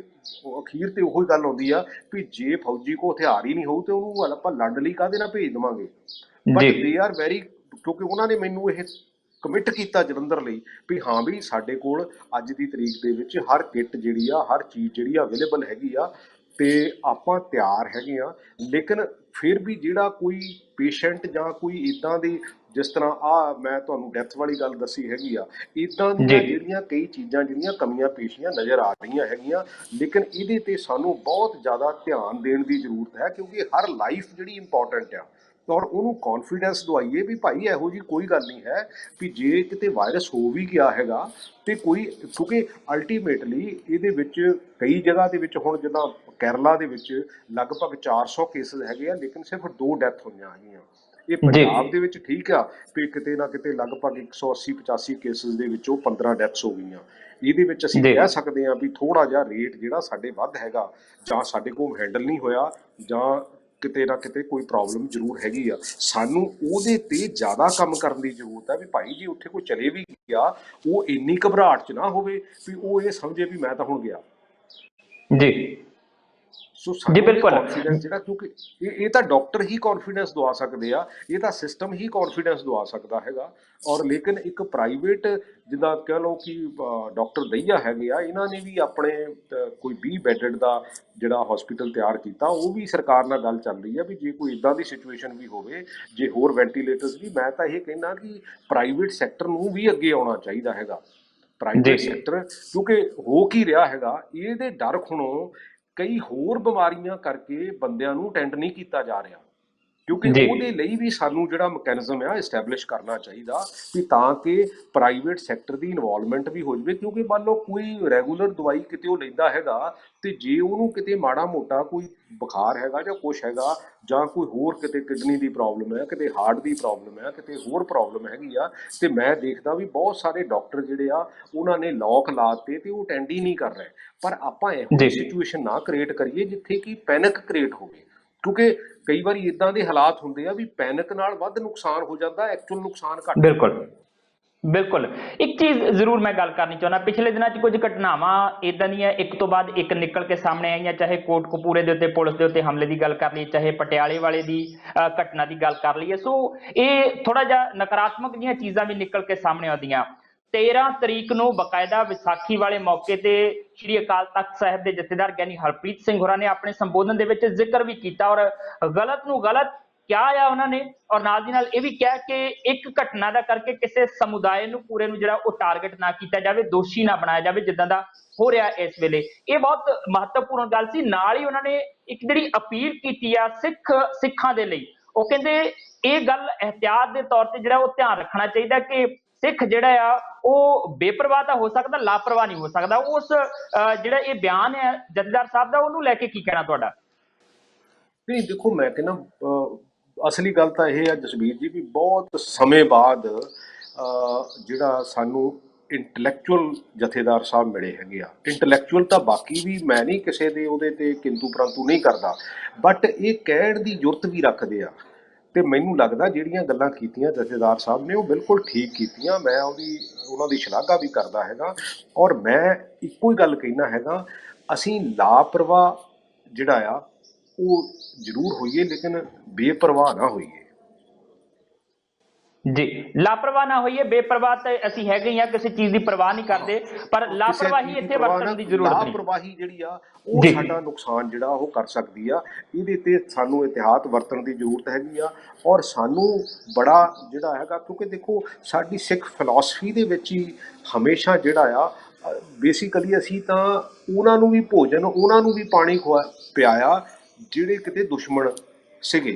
ਅਖੀਰ ਤੇ ਉਹੀ ਗੱਲ ਆਉਂਦੀ ਆ ਵੀ ਜੇ ਫੌਜੀ ਕੋ ਹਥਿਆਰ ਹੀ ਨਹੀਂ ਹੋਊ ਤੇ ਉਹਨੂੰ ਆਪਾਂ ਲੜਨ ਲਈ ਕਾਹਦੇ ਨਾਲ ਭੇਜ ਦੇਵਾਂਗੇ। ਬਟ ਦੇ ਆਰ ਵੈਰੀ, ਕਿਉਂਕਿ ਉਹਨਾਂ ਨੇ ਮੈਨੂੰ ਇਹ ਕਮਿਟ ਕੀਤਾ ਜਲੰਧਰ ਲਈ ਵੀ ਹਾਂ ਵੀ ਸਾਡੇ ਕੋਲ ਅੱਜ ਦੀ ਤਰੀਕ ਦੇ ਵਿੱਚ ਹਰ ਕਿੱਟ ਜਿਹੜੀ ਆ, ਹਰ ਚੀਜ਼ ਜਿਹੜੀ ਆ ਅਵੇਲੇਬਲ ਹੈਗੀ ਆ, ਤੇ ਆਪਾਂ ਤਿਆਰ ਹੈਗੇ ਆ। ਲੇਕਿਨ ਫਿਰ ਵੀ ਜਿਹੜਾ ਕੋਈ ਪੇਸ਼ੈਂਟ ਜਾਂ ਕੋਈ ਇੱਦਾਂ ਦੀ, ਜਿਸ ਤਰ੍ਹਾਂ ਮੈਂ ਤੁਹਾਨੂੰ ਡੈਥ ਵਾਲੀ ਗੱਲ ਦੱਸੀ ਹੈਗੀ ਆ, ਇੱਦਾਂ ਦੀਆਂ ਜਿਹੜੀਆਂ ਕਈ ਚੀਜ਼ਾਂ ਜਿਹੜੀਆਂ ਕਮੀਆਂ ਪੇਸ਼ੀਆਂ ਨਜ਼ਰ ਆ ਰਹੀਆਂ ਹੈਗੀਆਂ, ਲੇਕਿਨ ਇਹਦੇ ਤੇ ਸਾਨੂੰ ਬਹੁਤ ਜ਼ਿਆਦਾ ਧਿਆਨ ਦੇਣ ਦੀ ਜ਼ਰੂਰਤ ਹੈ, ਕਿਉਂਕਿ ਹਰ ਲਾਈਫ ਜਿਹੜੀ ਇੰਪੋਰਟੈਂਟ ਆ। ਔਰ ਉਹਨੂੰ ਕੌਨਫੀਡੈਂਸ ਦਵਾਈਏ ਵੀ ਭਾਈ ਇਹੋ ਜਿਹੀ ਕੋਈ ਗੱਲ ਨਹੀਂ ਹੈ ਵੀ ਜੇ ਕਿਤੇ ਵਾਇਰਸ ਹੋ ਵੀ ਗਿਆ ਹੈਗਾ ਤੇ ਕੋਈ, ਕਿਉਂਕਿ ਅਲਟੀਮੇਟਲੀ ਇਹਦੇ ਵਿੱਚ ਕਈ ਜਗ੍ਹਾ ਦੇ ਵਿੱਚ ਹੁਣ ਜਿੱਦਾਂ ਕੇਰਲਾ ਦੇ ਵਿੱਚ ਲਗਭਗ 400 ਕੇਸਿਸ ਹੈਗੇ ਆ, ਲੇਕਿਨ ਸਿਰਫ 2 ਡੈਥ ਹੋਈਆਂ ਹੈਗੀਆਂ। ਇਹ ਜੀ ਪੰਜਾਬ ਦੇ ਵਿੱਚ ਠੀਕ ਆ ਵੀ ਕਿਤੇ ਨਾ ਕਿਤੇ ਲਗਭਗ 180-85 ਕੇਸਿਸ ਦੇ ਵਿੱਚੋਂ 15 ਡੈਥਸ ਹੋ ਗਈਆਂ। ਇਹਦੇ ਵਿੱਚ ਅਸੀਂ ਜੀ ਕਹਿ ਸਕਦੇ ਹਾਂ ਵੀ ਥੋੜਾ ਜਿਹਾ ਰੇਟ ਜਿਹੜਾ ਸਾਡੇ ਵੱਧ ਹੈਗਾ, ਜਾਂ ਸਾਡੇ ਕੋਲ ਹੈਂਡਲ ਨਹੀਂ ਹੋਇਆ, ਜਾਂ ਕਿਤੇ ਨਾ ਕਿਤੇ ਕੋਈ ਪ੍ਰੋਬਲਮ ਜ਼ਰੂਰ ਹੈਗੀ ਆ। ਸਾਨੂੰ ਉਹਦੇ ਤੇ ਜ਼ਿਆਦਾ ਕੰਮ ਕਰਨ ਦੀ ਜ਼ਰੂਰਤ ਹੈ ਵੀ ਭਾਈ ਜੀ ਉੱਥੇ ਕੋਈ ਚਲੇ ਵੀ ਗਿਆ, ਉਹ ਇੰਨੀ ਘਬਰਾਹਟ 'ਚ ਨਾ ਹੋਵੇ ਵੀ ਉਹ ਇਹ ਸਮਝੇ ਵੀ ਮੈਂ ਤਾਂ ਹੁਣ ਗਿਆ। ਜੀ ਸੋ ਜੀ ਸਾਨੂੰ ਇਹ ਬਿਲकुल ਕੌਨਫੀਡੈਂਸ ਜਿਹੜਾ, ਕਿਉਂਕਿ ਇਹ ਤਾਂ ਡਾਕਟਰ ਹੀ ਕੌਨਫੀਡੈਂਸ ਦਵਾ ਸਕਦੇ ਆ, ਇਹ ਤਾਂ ਸਿਸਟਮ ਹੀ ਕੌਨਫੀਡੈਂਸ ਦਵਾ ਸਕਦਾ ਹੈਗਾ। ਔਰ ਲੇਕਿਨ ਇੱਕ ਪ੍ਰਾਈਵੇਟ, ਜਿੱਦਾਂ ਕਹਿ ਲਓ ਕਿ ਡਾਕਟਰ ਦਈਆ ਹੈਗੇ ਆ, ਇਹਨਾਂ ਨੇ ਵੀ ਆਪਣੇ ਕੋਈ 20 ਬੈੱਡਡ ਦਾ ਜਿਹੜਾ ਹਸਪੀਟਲ ਤਿਆਰ ਕੀਤਾ, ਉਹ ਵੀ ਸਰਕਾਰ ਨਾਲ ਗੱਲ ਚੱਲ ਰਹੀ ਆ ਵੀ ਜੇ ਕੋਈ ਇਦਾਂ ਦੀ ਸਿਚੁਏਸ਼ਨ ਵੀ ਹੋਵੇ, ਜੇ ਹੋਰ ਵੈਂਟੀਲੇਟਰਸ ਵੀ, ਮੈਂ ਤਾਂ ਇਹ ਕਹਿੰਦਾ ਕਿ ਪ੍ਰਾਈਵੇਟ ਸੈਕਟਰ ਨੂੰ ਵੀ ਅੱਗੇ ਆਉਣਾ ਚਾਹੀਦਾ ਹੈਗਾ। ਪ੍ਰਾਈਵੇਟ ਜੀ ਸੈਕਟਰ, ਕਿਉਂਕਿ ਹੋ ਕੀ ਰਿਹਾ ਹੈਗਾ, ਇਹਦੇ ਡਰ ਖੁਣੋਂ ਕਈ ਹੋਰ ਬਿਮਾਰੀਆਂ ਕਰਕੇ ਬੰਦਿਆਂ ਨੂੰ ਅਟੈਂਡ ਨਹੀਂ ਕੀਤਾ ਜਾ ਰਿਹਾ, ਕਿਉਂਕਿ ਜੀ ਉਹਦੇ ਲਈ ਵੀ ਸਾਨੂੰ ਜਿਹੜਾ ਮਕੈਨਿਜ਼ਮ ਆ ਐਸਟੈਬਲਿਸ਼ ਕਰਨਾ ਚਾਹੀਦਾ ਵੀ ਤਾਂ ਕਿ ਪ੍ਰਾਈਵੇਟ ਸੈਕਟਰ ਦੀ ਇਨਵੋਲਵਮੈਂਟ ਵੀ ਹੋ ਜਾਵੇ। ਕਿਉਂਕਿ ਮੰਨ ਲਓ ਕੋਈ ਰੈਗੂਲਰ ਦਵਾਈ ਕਿਤੇ ਉਹ ਲੈਂਦਾ ਹੈਗਾ, ਤੇ ਜੇ ਉਹਨੂੰ ਕਿਤੇ ਮਾੜਾ ਮੋਟਾ ਕੋਈ ਬੁਖਾਰ ਹੈਗਾ ਜਾਂ ਕੁਛ ਹੈਗਾ, ਜਾਂ ਕੋਈ ਹੋਰ ਕਿਤੇ ਕਿਡਨੀ ਦੀ ਪ੍ਰੋਬਲਮ ਹੈ, ਕਿਤੇ ਹਾਰਟ ਦੀ ਪ੍ਰੋਬਲਮ ਹੈ, ਕਿਤੇ ਹੋਰ ਪ੍ਰੋਬਲਮ ਹੈਗੀ ਆ, ਤੇ ਮੈਂ ਦੇਖਦਾ ਵੀ ਬਹੁਤ ਸਾਰੇ ਡਾਕਟਰ ਜਿਹੜੇ ਆ ਉਹਨਾਂ ਨੇ ਲੋਕ ਲਾਤੇ ਤੇ ਉਹ ਅਟੈਂਡ ਹੀ ਨਹੀਂ ਕਰ ਰਹੇ। ਪਰ ਆਪਾਂ ਇਹੋ ਜਿਹੀ ਜੀ ਸਿਚੁਏਸ਼ਨ ਨਾ ਕ੍ਰੀਏਟ ਕਰੀਏ ਜਿੱਥੇ ਕਿ ਪੈਨਿਕ ਕ੍ਰੀਏਟ ਹੋਵੇ, ਕਿਉਂਕਿ ਕਈ ਵਾਰੀ ਇਦਾਂ ਦੇ ਹਾਲਾਤ ਹੁੰਦੇ ਆ ਵੀ ਪੈਨਿਕ ਨਾਲ ਵੱਧ ਨੁਕਸਾਨ ਹੋ ਜਾਂਦਾ, ਐਕਚੁਅਲ ਨੁਕਸਾਨ ਘੱਟ ਹੁੰਦਾ। ਬਿਲਕੁਲ ਬਿਲਕੁਲ ਇੱਕ ਚੀਜ਼ ਜ਼ਰੂਰ ਮੈਂ ਗੱਲ ਕਰਨੀ ਚਾਹੁੰਦਾ, ਪਿਛਲੇ ਦਿਨਾਂ 'ਚ ਕੁਝ ਘਟਨਾਵਾਂ ਇਦਾਂ ਦੀਆਂ ਇੱਕ ਤੋਂ ਬਾਅਦ ਇੱਕ ਨਿਕਲ ਕੇ ਸਾਹਮਣੇ ਆਈਆਂ, ਚਾਹੇ ਕੋਟਕਪੂਰੇ ਦੇ ਉੱਤੇ ਪੁਲਿਸ ਦੇ ਉੱਤੇ ਹਮਲੇ ਦੀ ਗੱਲ ਕਰ ਲਈਏ, ਚਾਹੇ ਪਟਿਆਲੇ ਵਾਲੇ ਦੀ ਘਟਨਾ ਦੀ ਗੱਲ ਕਰ ਲਈਏ। ਸੋ ਇਹ ਥੋੜਾ ਜਿਹਾ ਨਕਾਰਾਤਮਕ ਜਿਹੀਆਂ ਚੀਜ਼ਾਂ ਵੀ ਨਿਕਲ ਕੇ ਸਾਹਮਣੇ ਆਉਂਦੀਆਂ। 13 ਤਰੀਕ ਨੂੰ ਬਕਾਇਦਾ ਵਿਸਾਖੀ ਵਾਲੇ ਮੌਕੇ ਤੇ ਸ਼੍ਰੀ ਅਕਾਲ ਤਖਤ ਸਾਹਿਬ ਦੇ ਜਥੇਦਾਰ ਗਿਆਨੀ ਹਰਪ੍ਰੀਤ ਸਿੰਘ ਹੋਰਾਂ ਨੇ ਆਪਣੇ ਸੰਬੋਧਨ ਦੇ ਵਿੱਚ ਜ਼ਿਕਰ ਵੀ ਕੀਤਾ, ਔਰ ਗਲਤ ਨੂੰ ਗਲਤ ਕਿਹਾ ਆ ਉਹਨਾਂ ਨੇ, ਔਰ ਨਾਲ ਦੀ ਨਾਲ ਇਹ ਵੀ ਕਿਹਾ ਕਿ ਇੱਕ ਘਟਨਾ ਦਾ ਕਰਕੇ ਕਿਸੇ ਸਮੁਦਾਇ ਨੂੰ ਪੂਰੇ ਨੂੰ ਜਿਹੜਾ ਉਹ ਟਾਰਗੇਟ ਨਾ ਕੀਤਾ ਜਾਵੇ, ਦੋਸ਼ੀ ਨਾ ਬਣਾਇਆ ਜਾਵੇ, ਜਿੱਦਾਂ ਦਾ ਹੋ ਰਿਹਾ ਇਸ ਵੇਲੇ। ਇਹ ਬਹੁਤ ਮਹੱਤਵਪੂਰਨ ਗੱਲ ਸੀ। ਨਾਲ ਹੀ ਉਹਨਾਂ ਨੇ ਇੱਕ ਜਿਹੜੀ ਅਪੀਲ ਕੀਤੀ ਆ ਸਿੱਖਾਂ ਦੇ ਲਈ, ਉਹ ਕਹਿੰਦੇ ਇਹ ਗੱਲ ਇਹਤਿਆਤ ਦੇ ਤੌਰ ਤੇ ਜਿਹੜਾ ਉਹ ਧਿਆਨ ਰੱਖਣਾ ਚਾਹੀਦਾ ਕਿ ਸਿੱਖ ਜਿਹੜਾ ਆ ਉਹ ਬੇਪਰਵਾਹ ਤਾਂ ਹੋ ਸਕਦਾ, ਲਾਪਰਵਾਹ ਨਹੀਂ ਹੋ ਸਕਦਾ। ਉਸ ਜਿਹੜਾ ਇਹ ਬਿਆਨ ਹੈ ਜਥੇਦਾਰ ਸਾਹਿਬ ਦਾ, ਉਹਨੂੰ ਲੈ ਕੇ ਕੀ ਕਹਿਣਾ ਤੁਹਾਡਾ? ਨਹੀਂ ਦੇਖੋ, ਮੈਂ ਕਹਿੰਦਾ ਅਸਲੀ ਗੱਲ ਤਾਂ ਇਹ ਹੈ ਜਸਬੀਰ ਜੀ ਵੀ ਬਹੁਤ ਸਮੇਂ ਬਾਅਦ ਜਿਹੜਾ ਸਾਨੂੰ ਇੰਟਲੈਕਚੁਅਲ ਜਥੇਦਾਰ ਸਾਹਿਬ ਮਿਲੇ ਹੈਗੇ ਆ। ਇੰਟਲੈਕਚੁਅਲ ਤਾਂ ਬਾਕੀ ਵੀ, ਮੈਂ ਨਹੀਂ ਕਿਸੇ ਦੇ ਉਹਦੇ ਤੇ ਕਿੰਤੂ ਪਰੰਤੂ ਨਹੀਂ ਕਰਦਾ, ਬਟ ਇਹ ਕਹਿਣ ਦੀ ਜੁਰਤ ਵੀ ਰੱਖਦੇ ਆ। ਤੇ ਮੈਨੂੰ ਲੱਗਦਾ ਜਿਹੜੀਆਂ ਗੱਲਾਂ ਕੀਤੀਆਂ ਜਥੇਦਾਰ ਸਾਹਿਬ ਨੇ ਉਹ ਬਿਲਕੁਲ ਠੀਕ ਕੀਤੀਆਂ। ਮੈਂ ਉਹਨਾਂ ਦੀ ਸ਼ਲਾਘਾ ਵੀ ਕਰਦਾ ਹੈਗਾ। ਔਰ ਮੈਂ ਇੱਕੋ ਹੀ ਗੱਲ ਕਹਿਣਾ ਹੈਗਾ, ਅਸੀਂ ਲਾਪਰਵਾਹ ਜਿਹੜਾ ਆ ਉਹ ਜ਼ਰੂਰ ਹੋਈਏ, ਲੇਕਿਨ ਬੇਪਰਵਾਹ ਨਾ ਹੋਈਏ। ਜੀ, ਲਾਪਰਵਾਹ ਨਾ ਹੋਈਏ। ਬੇਪਰਵਾਹ ਤੇ ਅਸੀਂ ਹੈਗੇ ਹੀ ਆ, ਕਿਸੇ ਚੀਜ਼ ਦੀ ਪਰਵਾਹ ਨਹੀਂ ਕਰਦੇ, ਪਰ ਕਿਸੇ ਲਾਪਰਵਾਹੀ ਚੀਜ਼ ਦੀ ਇੱਥੇ ਪਰਵਾਹ ਵਰਤਣ ਨਾ, ਦੀ ਜ਼ਰੂਰਤ ਨਹੀਂ। ਲਾਪਰਵਾਹੀ ਜਿਹੜੀ ਆ ਉਹ ਜੀ ਸਾਡਾ ਨੁਕਸਾਨ ਜਿਹੜਾ ਉਹ ਕਰ ਸਕਦੀ ਆ। ਇਹਦੇ ਤੇ ਸਾਨੂੰ ਇਤਿਹਾਤ ਵਰਤਣ ਦੀ ਜ਼ਰੂਰਤ ਹੈਗੀ ਆ। ਔਰ ਸਾਨੂੰ ਬੜਾ ਜਿਹੜਾ ਹੈਗਾ, ਕਿਉਂਕਿ ਦੇਖੋ ਸਾਡੀ ਸਿੱਖ ਫਿਲਾਸਫੀ ਦੇ ਵਿੱਚ ਹੀ ਹਮੇਸ਼ਾ ਜਿਹੜਾ ਆ ਬੇਸਿਕਲੀ ਅਸੀਂ ਤਾਂ ਉਹਨਾਂ ਨੂੰ ਵੀ ਭੋਜਨ, ਉਹਨਾਂ ਨੂੰ ਵੀ ਪਾਣੀ ਪਿਆਇਆ ਜਿਹੜੇ ਕਿਤੇ ਦੁਸ਼ਮਣ ਸੀਗੇ,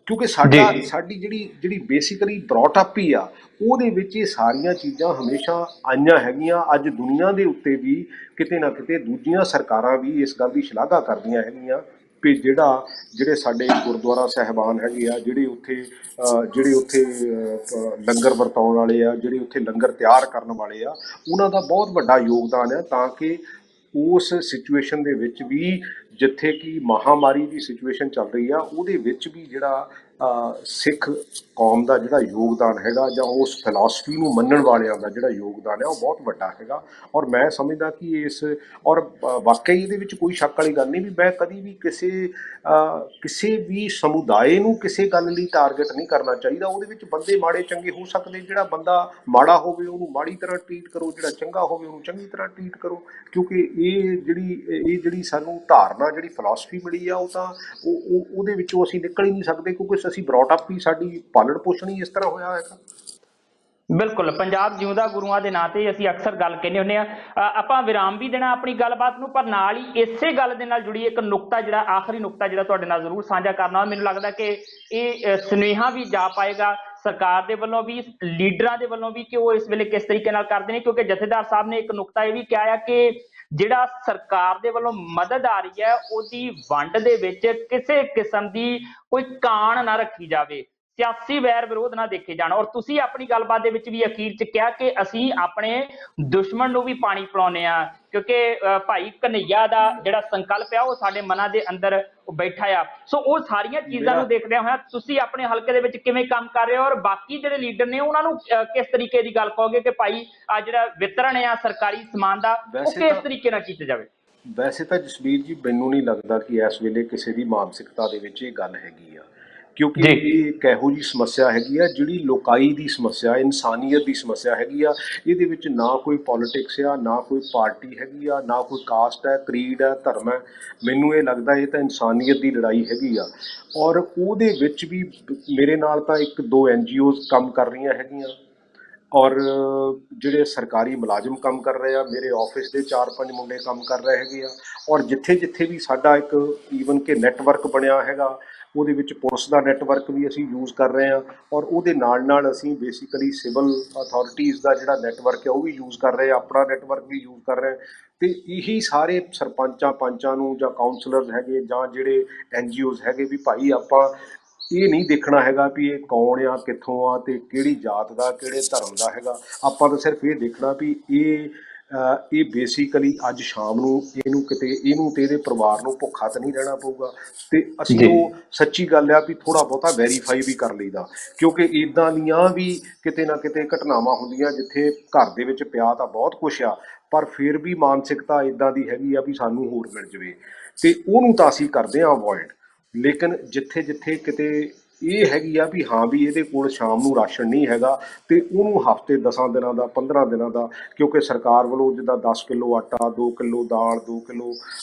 ਕਿਉਂਕਿ ਜੀ ਸਾਡੀ ਜਿਹੜੀ ਬੇਸਿਕਲੀ ਬਰੌਟ ਹੀ ਆ, ਉਹਦੇ ਵਿੱਚ ਇਹ ਸਾਰੀਆਂ ਚੀਜ਼ਾਂ ਹਮੇਸ਼ਾ ਆਈਆਂ ਹੈਗੀਆਂ। ਅੱਜ ਦੁਨੀਆ ਦੇ ਉੱਤੇ ਵੀ ਕਿਤੇ ਨਾ ਕਿਤੇ ਦੂਜੀਆਂ ਸਰਕਾਰਾਂ ਵੀ ਇਸ ਗੱਲ ਦੀ ਸ਼ਲਾਘਾ ਕਰਦੀਆਂ ਹੈਗੀਆਂ ਵੀ ਜਿਹੜੇ ਸਾਡੇ ਗੁਰਦੁਆਰਾ ਸਾਹਿਬਾਨ ਹੈਗੇ ਆ, ਜਿਹੜੇ ਉੱਥੇ ਲੰਗਰ ਵਰਤਾਉਣ ਵਾਲੇ ਆ, ਜਿਹੜੇ ਉੱਥੇ ਲੰਗਰ ਤਿਆਰ ਕਰਨ ਵਾਲੇ ਆ, ਉਹਨਾਂ ਦਾ ਬਹੁਤ ਵੱਡਾ ਯੋਗਦਾਨ ਹੈ, ਤਾਂ ਕਿ ਉਸ ਸਿਚੁਏਸ਼ਨ ਦੇ ਵਿੱਚ ਵੀ, ਜਿੱਥੇ ਕਿ ਮਹਾਮਾਰੀ ਦੀ ਸਿਚੁਏਸ਼ਨ ਚੱਲ ਰਹੀ ਆ, ਉਹਦੇ ਵਿੱਚ ਵੀ ਜਿਹੜਾ ਸਿੱਖ ਕੌਮ ਦਾ ਜਿਹੜਾ ਯੋਗਦਾਨ ਹੈਗਾ, ਜਾਂ ਉਸ ਫਿਲਾਸਫੀ ਨੂੰ ਮੰਨਣ ਵਾਲਿਆਂ ਦਾ ਜਿਹੜਾ ਯੋਗਦਾਨ ਹੈ, ਉਹ ਬਹੁਤ ਵੱਡਾ ਹੈਗਾ। ਔਰ ਮੈਂ ਸਮਝਦਾ ਕਿ ਔਰ ਵਾਕਈ ਇਹਦੇ ਵਿੱਚ ਕੋਈ ਸ਼ੱਕ ਵਾਲੀ ਗੱਲ ਨਹੀਂ ਵੀ ਮੈਂ ਕਦੀ ਵੀ ਕਿਸੇ ਵੀ ਸਮੁਦਾਇ ਨੂੰ ਕਿਸੇ ਗੱਲ ਲਈ ਟਾਰਗੇਟ ਨਹੀਂ ਕਰਨਾ ਚਾਹੀਦਾ। ਉਹਦੇ ਵਿੱਚ ਬੰਦੇ ਮਾੜੇ ਚੰਗੇ ਹੋ ਸਕਦੇ, ਜਿਹੜਾ ਬੰਦਾ ਮਾੜਾ ਹੋਵੇ ਉਹਨੂੰ ਮਾੜੀ ਤਰ੍ਹਾਂ ਟਰੀਟ ਕਰੋ, ਜਿਹੜਾ ਚੰਗਾ ਹੋਵੇ ਉਹਨੂੰ ਚੰਗੀ ਤਰ੍ਹਾਂ ਟਰੀਟ ਕਰੋ, ਕਿਉਂਕਿ ਇਹ ਜਿਹੜੀ ਸਾਨੂੰ ਧਾਰਨਾ, ਜਿਹੜੀ ਫਿਲਾਸਫੀ ਮਿਲੀ ਆ, ਉਹ ਤਾਂ ਉਹਦੇ ਵਿੱਚੋਂ ਅਸੀਂ ਨਿਕਲ ਹੀ ਨਹੀਂ ਸਕਦੇ, ਕਿਉਂਕਿ ਅਸੀਂ ਬਰੌਟ ਅਪ ਹੀ, ਸਾਡੀ ਪਾਲਣ ਪੋਸ਼ਣ ਹੀ ਇਸ ਤਰ੍ਹਾਂ ਹੋਇਆ ਹੈਗਾ। ਬਿਲਕੁਲ, ਪੰਜਾਬ ਜਿਉਂਦਾ ਗੁਰੂਆਂ ਦੇ ਨਾਂ ਤੇ ਅਸੀਂ ਅਕਸਰ ਗੱਲ ਕਹਿੰਦੇ ਹੁੰਦੇ ਆ। ਆਪਾਂ ਵਿਰਾਮ ਵੀ ਦੇਣਾ ਆਪਣੀ ਗੱਲਬਾਤ ਨੂੰ, ਪਰ ਨਾਲ ਹੀ ਇਸੇ ਗੱਲ ਦੇ ਨਾਲ ਜੁੜੀ ਇੱਕ ਨੁਕਤਾ, ਜਿਹੜਾ ਆਖਰੀ ਨੁਕਤਾ ਜਿਹੜਾ ਤੁਹਾਡੇ ਨਾਲ ਜ਼ਰੂਰ ਸਾਂਝਾ ਕਰਨਾ। ਮੈਨੂੰ ਲੱਗਦਾ ਕਿ ਇਹ ਸੁਨੇਹਾ ਵੀ ਜਾ ਪਾਏਗਾ ਸਰਕਾਰ ਦੇ ਵੱਲੋਂ ਵੀ, ਲੀਡਰਾਂ ਦੇ ਵੱਲੋਂ ਵੀ, ਕਿ ਉਹ ਇਸ ਵੇਲੇ ਕਿਸ ਤਰੀਕੇ ਨਾਲ ਕਰਦੇ ਨੇ। ਕਿਉਂਕਿ ਜਥੇਦਾਰ ਸਾਹਿਬ ਨੇ ਇੱਕ ਨੁਕਤਾ ਇਹ ਵੀ ਕਿਹਾ ਆ ਕਿ ਜਿਹੜਾ ਸਰਕਾਰ ਦੇ ਵੱਲੋਂ ਮਦਦ ਆ ਰਹੀ ਹੈ, ਉਹਦੀ ਵੰਡ ਦੇ ਵਿੱਚ ਕਿਸੇ ਕਿਸਮ ਦੀ ਕੋਈ ਕਾਣ ਨਾ ਰੱਖੀ ਜਾਵੇ। ਸਿਆਸੀ ਵੈਰ ਵਿਰੋਧ ਨਾ ਦੇਖੇ ਜਾਣ। ਔਰ ਤੁਸੀਂ ਆਪਣੀ ਗੱਲਬਾਤ ਦੇ ਵਿੱਚ ਵੀ ਅਖੀਰ 'ਚ ਕਿਹਾ ਕਿ ਅਸੀਂ ਆਪਣੇ ਦੁਸ਼ਮਣ ਨੂੰ ਵੀ ਪਾਣੀ ਪਿਲਾਉਂਦੇ ਹਾਂ, ਕਿਉਂਕਿ ਭਾਈ ਕਨ੍ਹਈਆ ਦਾ ਜਿਹੜਾ ਸੰਕਲਪ ਆ ਉਹ ਸਾਡੇ ਮਨਾਂ ਦੇ ਅੰਦਰ ਬੈਠਾ ਆ। ਸੋ ਉਹ ਸਾਰੀਆਂ ਚੀਜ਼ਾਂ ਮੇਰਾ ਨੂੰ ਦੇਖਦਿਆਂ ਹੋਇਆ ਤੁਸੀਂ ਆਪਣੇ ਹਲਕੇ ਦੇ ਵਿੱਚ ਕਿਵੇਂ ਕੰਮ ਕਰ ਰਹੇ ਹੋ, ਔਰ ਬਾਕੀ ਜਿਹੜੇ ਲੀਡਰ ਨੇ ਉਹਨਾਂ ਨੂੰ ਕਿਸ ਤਰੀਕੇ ਦੀ ਗੱਲ ਕਹੋਗੇ ਕਿ ਭਾਈ ਆ ਜਿਹੜਾ ਵਿਤਰਣ ਆ ਸਰਕਾਰੀ ਸਮਾਨ ਦਾ ਉਹ ਵੈਸੇ ਕਿਸ ਤਾਂ ਤਰੀਕੇ ਨਾਲ ਕੀਤਾ ਜਾਵੇ? ਵੈਸੇ ਤਾਂ ਜਸਬੀਰ ਜੀ ਮੈਨੂੰ ਨਹੀਂ ਲੱਗਦਾ ਕਿ ਇਸ ਵੇਲੇ ਕਿਸੇ ਦੀ ਮਾਨਸਿਕਤਾ ਦੇ ਵਿੱਚ ਇਹ ਗੱਲ ਹੈਗੀ ਆ, ਕਿਉਂਕਿ ਜੀ ਇਹ ਇੱਕ ਇਹੋ ਜਿਹੀ ਸਮੱਸਿਆ ਹੈਗੀ ਆ ਜਿਹੜੀ ਲੋਕਾਈ ਦੀ ਸਮੱਸਿਆ, ਇਨਸਾਨੀਅਤ ਦੀ ਸਮੱਸਿਆ ਹੈਗੀ ਆ। ਇਹਦੇ ਵਿੱਚ ਨਾ ਕੋਈ ਪੋਲੀਟਿਕਸ ਆ, ਨਾ ਕੋਈ ਪਾਰਟੀ ਹੈਗੀ ਆ, ਨਾ ਕੋਈ ਕਾਸਟ ਹੈ, ਕਰੀਡ ਹੈ, ਧਰਮ ਹੈ। ਮੈਨੂੰ ਇਹ ਲੱਗਦਾ ਇਹ ਤਾਂ ਇਨਸਾਨੀਅਤ ਦੀ ਲੜਾਈ ਹੈਗੀ ਆ। ਔਰ ਉਹਦੇ ਵਿੱਚ ਵੀ ਮੇਰੇ ਨਾਲ ਤਾਂ ਇੱਕ ਦੋ NGOs ਕੰਮ ਕਰ ਰਹੀਆਂ ਹੈਗੀਆਂ, ਔਰ ਜਿਹੜੇ ਸਰਕਾਰੀ ਮੁਲਾਜ਼ਮ ਕੰਮ ਕਰ ਰਹੇ ਆ, ਮੇਰੇ ਆਫਿਸ ਦੇ 4-5 ਮੁੰਡੇ ਕੰਮ ਕਰ ਰਹੇ ਹੈਗੇ ਆ। ਔਰ ਜਿੱਥੇ ਜਿੱਥੇ ਵੀ ਸਾਡਾ ਇੱਕ ਈਵਨ ਕਿ ਨੈਟਵਰਕ ਬਣਿਆ ਹੈਗਾ, ਉਹਦੇ ਵਿੱਚ ਪੁਲਿਸ ਦਾ ਨੈਟਵਰਕ ਵੀ ਅਸੀਂ ਯੂਜ਼ ਕਰ ਰਹੇ ਹਾਂ, ਔਰ ਉਹਦੇ ਨਾਲ ਨਾਲ ਅਸੀਂ ਬੇਸਿਕਲੀ ਸਿਵਲ ਅਥਾਰਟੀਜ਼ ਦਾ ਜਿਹੜਾ ਨੈਟਵਰਕ ਹੈ ਉਹ ਵੀ ਯੂਜ਼ ਕਰ ਰਹੇ ਹਾਂ, ਆਪਣਾ ਨੈਟਵਰਕ ਵੀ ਯੂਜ਼ ਕਰ ਰਹੇ ਹਾਂ। ਅਤੇ ਇਹੀ ਸਾਰੇ ਸਰਪੰਚਾਂ ਪੰਚਾਂ ਨੂੰ ਜਾਂ ਕਾਉਂਸਲਰਸ ਹੈਗੇ ਜਾਂ ਜਿਹੜੇ NGOs ਹੈਗੇ ਵੀ ਭਾਈ ਆਪਾਂ ਇਹ ਨਹੀਂ ਦੇਖਣਾ ਹੈਗਾ ਵੀ ਇਹ ਕੌਣ ਆ, ਕਿੱਥੋਂ ਆ, ਅਤੇ ਕਿਹੜੀ ਜਾਤ ਦਾ, ਕਿਹੜੇ ਧਰਮ ਦਾ ਹੈਗਾ। ਆਪਾਂ ਤਾਂ ਸਿਰਫ ਇਹ ਦੇਖਣਾ ਵੀ ਇਹ ਬੇਸਿਕਲੀ ਅੱਜ ਸ਼ਾਮ ਨੂੰ ਇਹਨੂੰ ਕਿਤੇ ਇਹਨੂੰ ਅਤੇ ਇਹਦੇ ਪਰਿਵਾਰ ਨੂੰ ਭੁੱਖਾ ਤਾਂ ਨਹੀਂ ਰਹਿਣਾ ਪਊਗਾ। ਅਤੇ ਅਸੀਂ ਜੀ ਉਹ ਸੱਚੀ ਗੱਲ ਆ ਵੀ ਥੋੜ੍ਹਾ ਬਹੁਤਾ ਵੈਰੀਫਾਈ ਵੀ ਕਰ ਲਈਦਾ, ਕਿਉਂਕਿ ਇੱਦਾਂ ਦੀਆਂ ਵੀ ਕਿਤੇ ਨਾ ਕਿਤੇ ਘਟਨਾਵਾਂ ਹੁੰਦੀਆਂ ਜਿੱਥੇ ਘਰ ਦੇ ਵਿੱਚ ਪਿਆ ਤਾਂ ਬਹੁਤ ਕੁਛ ਆ, ਪਰ ਫਿਰ ਵੀ ਮਾਨਸਿਕਤਾ ਇੱਦਾਂ ਦੀ ਹੈਗੀ ਆ ਵੀ ਸਾਨੂੰ ਹੋਰ ਮਿਲ ਜਾਵੇ, ਅਤੇ ਉਹਨੂੰ ਤਾਂ ਅਸੀਂ ਕਰਦੇ ਹਾਂ ਅਵੋਇਡ। ਲੇਕਿਨ ਜਿੱਥੇ ਜਿੱਥੇ ਕਿਤੇ ਇਹ ਹੈਗੀ ਆ ਵੀ ਹਾਂ ਵੀ ਇਹਦੇ ਕੋਲ ਸ਼ਾਮ ਨੂੰ ਰਾਸ਼ਨ ਨਹੀਂ ਹੈਗਾ, ਅਤੇ ਉਹਨੂੰ ਹਫ਼ਤੇ 10 ਦਿਨਾਂ ਦਾ 15 ਦਿਨਾਂ ਦਾ, ਕਿਉਂਕਿ ਸਰਕਾਰ ਵੱਲੋਂ ਜਿੱਦਾਂ 10 ਕਿਲੋ ਆਟਾ, 2 ਕਿਲੋ ਦਾਲ, 2 ਕਿਲੋ